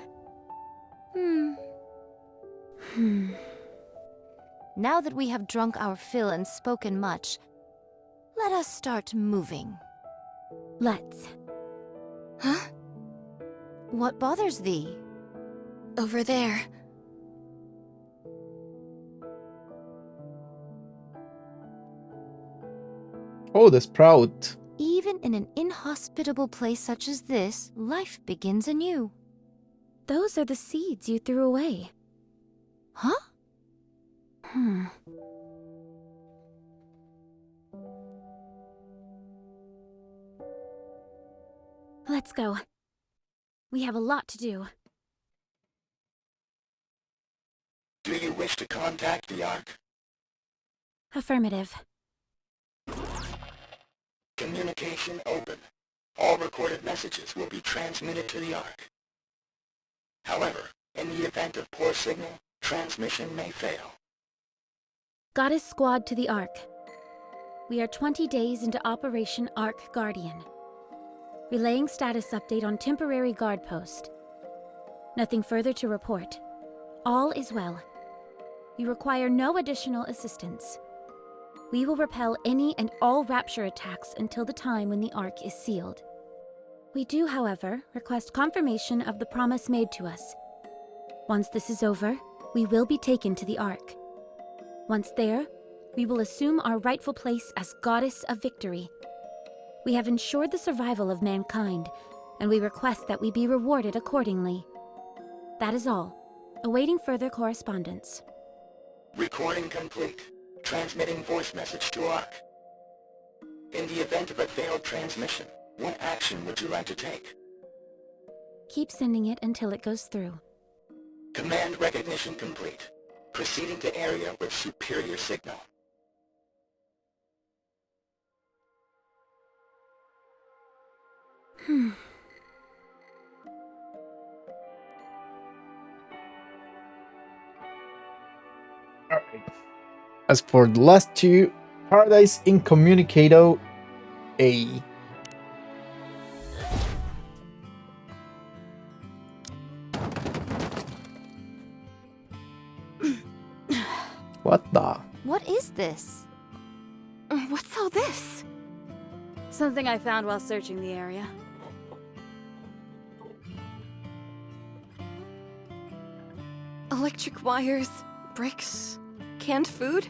Now that we have drunk our fill and spoken much, let us start moving. Let's. Huh? What bothers thee? Over there. Oh, the sprout. Even in an inhospitable place such as this, life begins anew. Those are the seeds you threw away. Huh? Let's go. We have a lot to do. Do you wish to contact the Ark? Affirmative. Communication open. All recorded messages will be transmitted to the Ark. However, in the event of poor signal, transmission may fail. Goddess Squad to the Ark. We are 20 days into Operation Ark Guardian. Relaying status update on temporary guard post. Nothing further to report. All is well. We require no additional assistance. We will repel any and all rapture attacks until the time when the Ark is sealed. We do, however, request confirmation of the promise made to us. Once this is over, we will be taken to the Ark. Once there, we will assume our rightful place as Goddess of Victory. We have ensured the survival of mankind, and we request that we be rewarded accordingly. That is all. Awaiting further correspondence. Recording complete. Transmitting voice message to Ark. In the event of a failed transmission, what action would you like to take? Keep sending it until it goes through. Command recognition complete. Proceeding to area with superior signal. Alright. As for the last two, Paradise Incommunicado A. What the? What is this? What's all this? Something I found while searching the area. Electric wires, bricks, canned food?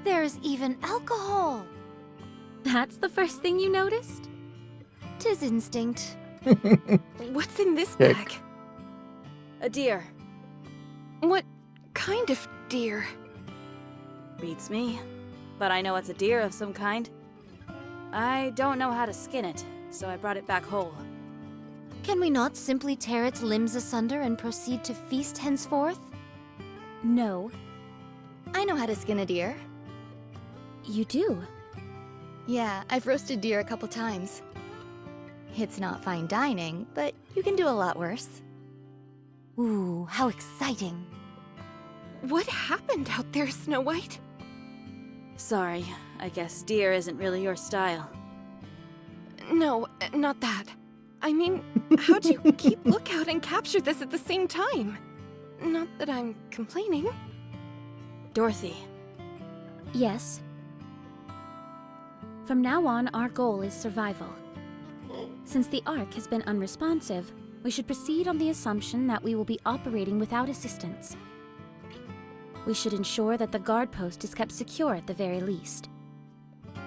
There's even alcohol. That's the first thing you noticed? 'Tis instinct. What's in this Heck. bag? A deer. What kind of deer? Beats me. But I know it's a deer of some kind. I don't know how to skin it, so I brought it back whole. Can we not simply tear its limbs asunder and proceed to feast henceforth? No. I know how to skin a deer. You do? Yeah, I've roasted deer a couple times. It's not fine dining, but you can do a lot worse. Ooh, how exciting. What happened out there, Snow White? Sorry, I guess deer isn't really your style. No, not that. I mean, how'd you keep lookout and capture this at the same time? Not that I'm complaining. Dorothy. Yes. From now on, our goal is survival. Since the Ark has been unresponsive, we should proceed on the assumption that we will be operating without assistance. We should ensure that the guard post is kept secure at the very least.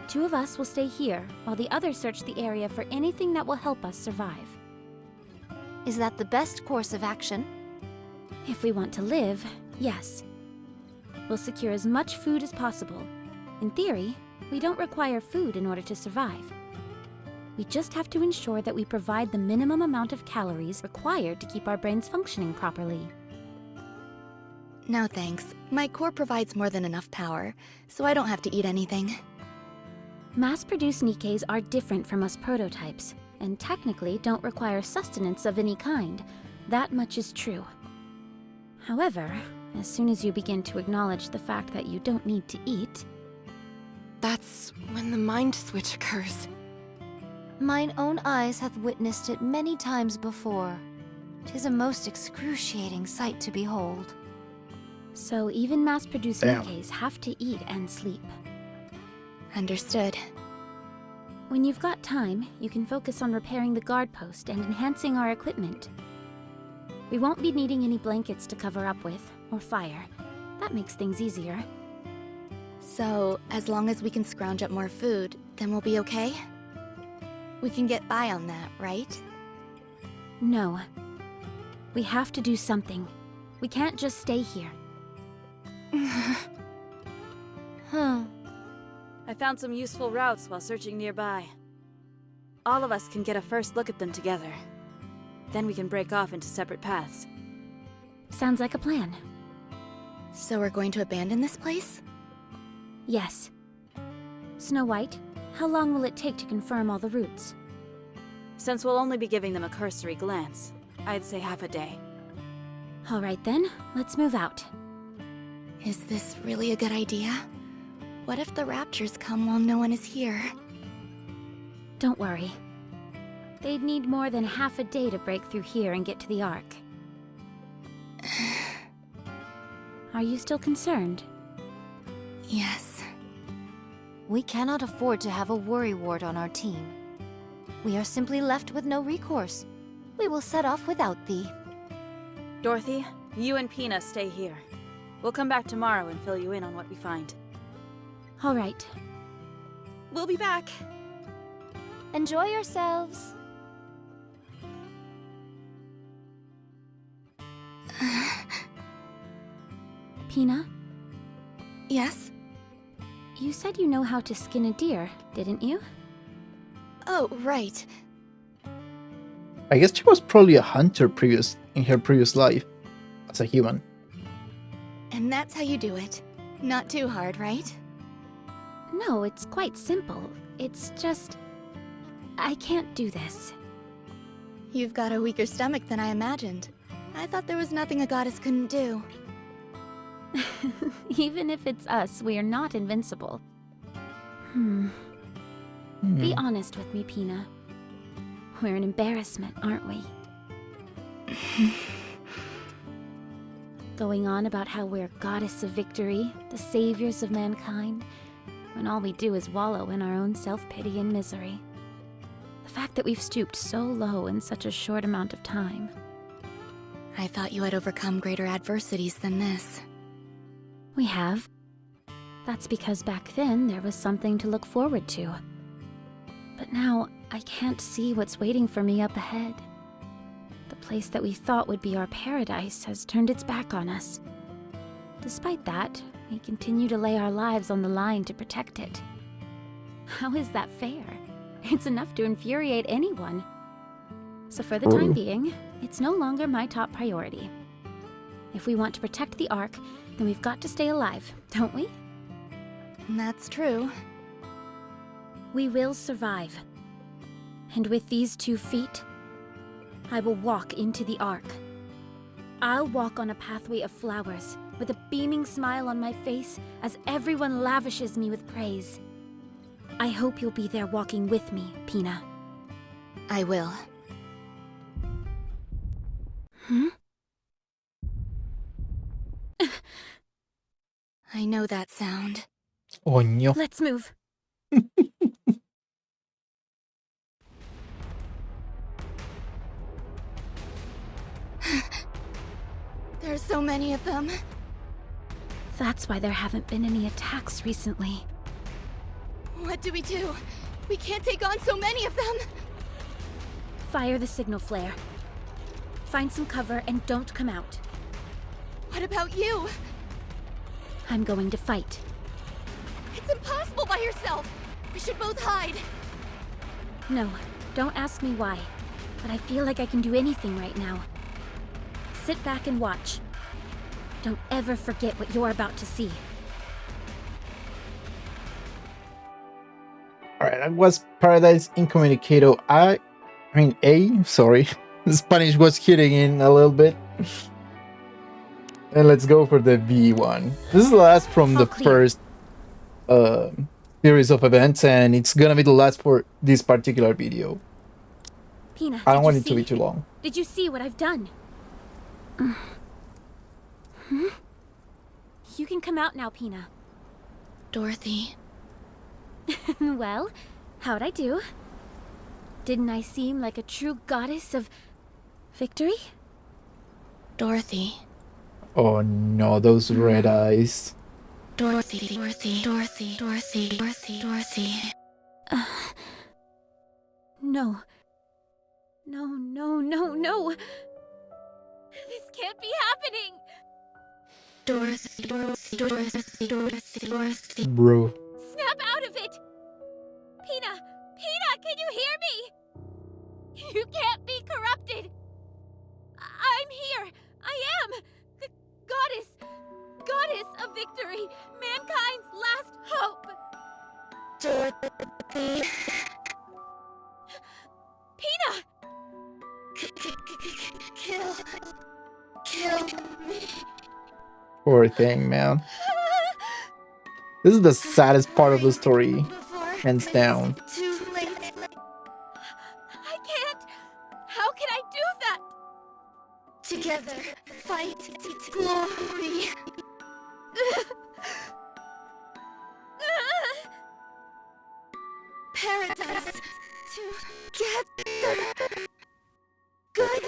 2 of us will stay here, while the others search the area for anything that will help us survive. Is that the best course of action? If we want to live, yes. We'll secure as much food as possible. In theory, we don't require food in order to survive. We just have to ensure that we provide the minimum amount of calories required to keep our brains functioning properly. No thanks. My core provides more than enough power, so I don't have to eat anything. Mass-produced Nikkes are different from us prototypes, and technically don't require sustenance of any kind. That much is true. However, as soon as you begin to acknowledge the fact that you don't need to eat... That's when the mind switch occurs. Mine own eyes hath witnessed it many times before. 'Tis a most excruciating sight to behold. So even mass-produced Damn. Nikkes have to eat and sleep. Understood. When you've got time, you can focus on repairing the guard post and enhancing our equipment. We won't be needing any blankets to cover up with, or fire. That makes things easier. So, as long as we can scrounge up more food, then we'll be okay? We can get by on that, right? No. We have to do something. We can't just stay here. I found some useful routes while searching nearby. All of us can get a first look at them together. Then we can break off into separate paths. Sounds like a plan. So we're going to abandon this place? Yes. Snow White, how long will it take to confirm all the routes? Since we'll only be giving them a cursory glance, I'd say half a day. All right then, let's move out. Is this really a good idea? What if the raptures come while no one is here? Don't worry. They'd need more than half a day to break through here and get to the Ark. Are you still concerned? Yes. We cannot afford to have a worry ward on our team. We are simply left with no recourse. We will set off without thee. Dorothy, you and Pina stay here. We'll come back tomorrow and fill you in on what we find. All right. We'll be back. Enjoy yourselves. Pina, Yes? you said you know how to skin a deer, didn't you? Oh, right. I guess she was probably a hunter in her previous life as a human. And that's how you do it. Not too hard, right? No, it's quite simple. It's just... I can't do this. You've got a weaker stomach than I imagined. I thought there was nothing a goddess couldn't do. Even if it's us, we are not invincible. Be honest with me, Pina. We're an embarrassment, aren't we? Going on about how we're goddess of victory, the saviors of mankind, when all we do is wallow in our own self-pity and misery. The fact that we've stooped so low in such a short amount of time. I thought you had overcome greater adversities than this. We have. That's because back then there was something to look forward to. But now, I can't see what's waiting for me up ahead. The place that we thought would be our paradise has turned its back on us. Despite that, we continue to lay our lives on the line to protect it. How is that fair? It's enough to infuriate anyone. So for the time being, it's no longer my top priority. If we want to protect the Ark, then we've got to stay alive, don't we? That's true. We will survive. And with these 2 feet, I will walk into the Ark. I'll walk on a pathway of flowers, with a beaming smile on my face as everyone lavishes me with praise. I hope you'll be there walking with me, Pina. I will. I know that sound. Coño. Let's move. There's so many of them. That's why there haven't been any attacks recently. What do? We can't take on so many of them. Fire the signal flare. Find some cover and don't come out. What about you? I'm going to fight. It's impossible by yourself! We should both hide! No, don't ask me why. But I feel like I can do anything right now. Sit back and watch. Don't ever forget what you're about to see. Alright, that was Paradise Incommunicado A, sorry. The Spanish was hitting in a little bit. And let's go for the B one. This is the last from the first series of events, and it's gonna be the last for this particular video. Pina, I don't want it to be too long. Did you see what I've done? You can come out now, Pina. Dorothy. Well, how'd I do? Didn't I seem like a true goddess of victory? Dorothy. Oh no, those red eyes. Dorothy. No. No. This can't be happening! Dorothy. Bro. Snap out of it! Pina, can you hear me? You can't be corrupted! I'm here! I am! The goddess of victory! Mankind's last hope! Dorothy. Pina! Kill me. Poor thing, man. This is the saddest part of the story, hands down. Too late. I can't! How can I do that? Together, fight glory. Paradise together. Good.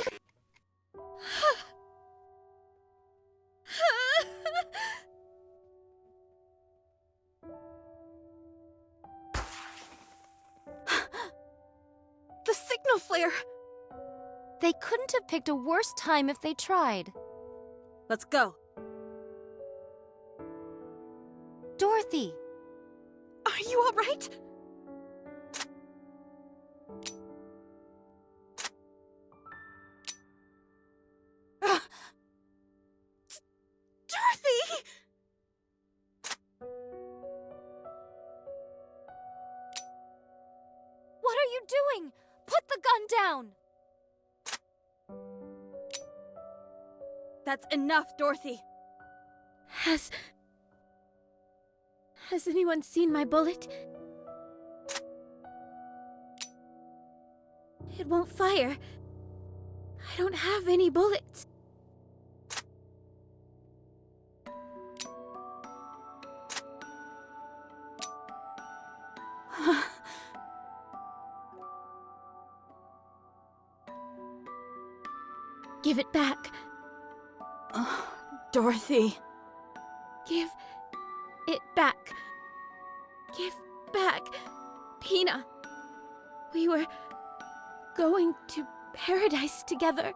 The signal flare! They couldn't have picked a worse time if they tried. Let's go. Dorothy! Are you alright? Dorothy! What are you doing? Put the gun down! That's enough, Dorothy. Has anyone seen my bullet? It won't fire. I don't have any bullets. Give it back. Dorothy. Give it back. Give back. Pina. We were going to paradise together.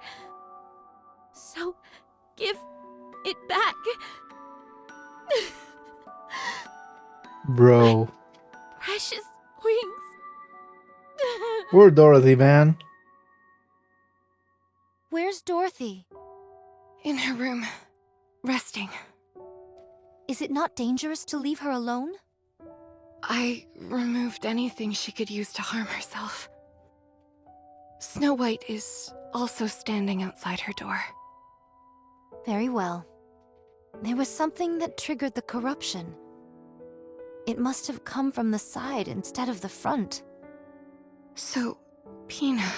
So, give it back. Bro. Precious wings. Poor Dorothy, man. Where's Dorothy? In her room, resting. Is it not dangerous to leave her alone? I removed anything she could use to harm herself. Snow White is also standing outside her door. Very well. There was something that triggered the corruption. It must have come from the side instead of the front. So, Pina...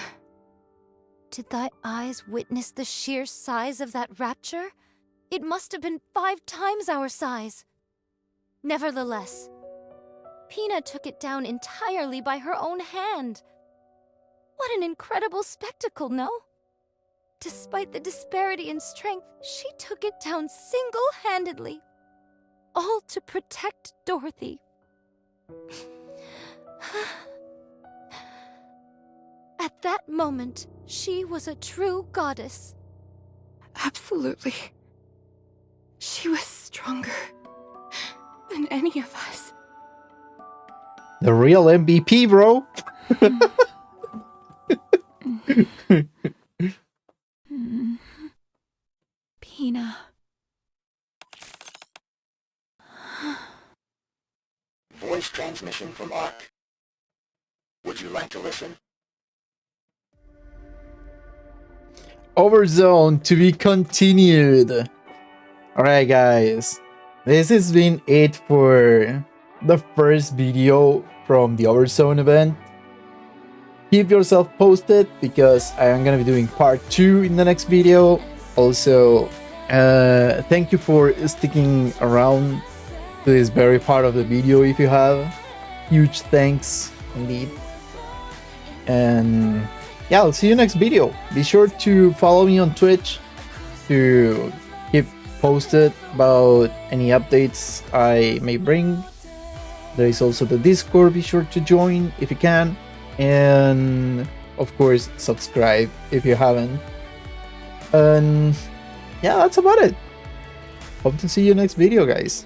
Did thy eyes witness the sheer size of that rapture? It must have been 5 times our size. Nevertheless, Pina took it down entirely by her own hand. What an incredible spectacle, no? Despite the disparity in strength, she took it down single-handedly. All to protect Dorothy. At that moment, she was a true goddess. Absolutely. She was stronger, any of us. The real MVP, bro. Pina. Voice transmission from ARC. Would you like to listen? OverZone to be continued. Alright guys, this has been it for the first video from the OverZone event. Keep yourself posted because I am gonna be doing part 2 in the next video. Also, thank you for sticking around to this very part of the video if you have. Huge thanks indeed. And yeah, I'll see you next video. Be sure to follow me on Twitch to keep posted about any updates I may bring. There is also the Discord, be sure to join if you can. And of course, subscribe if you haven't. And yeah, that's about it. Hope to see you next video, guys.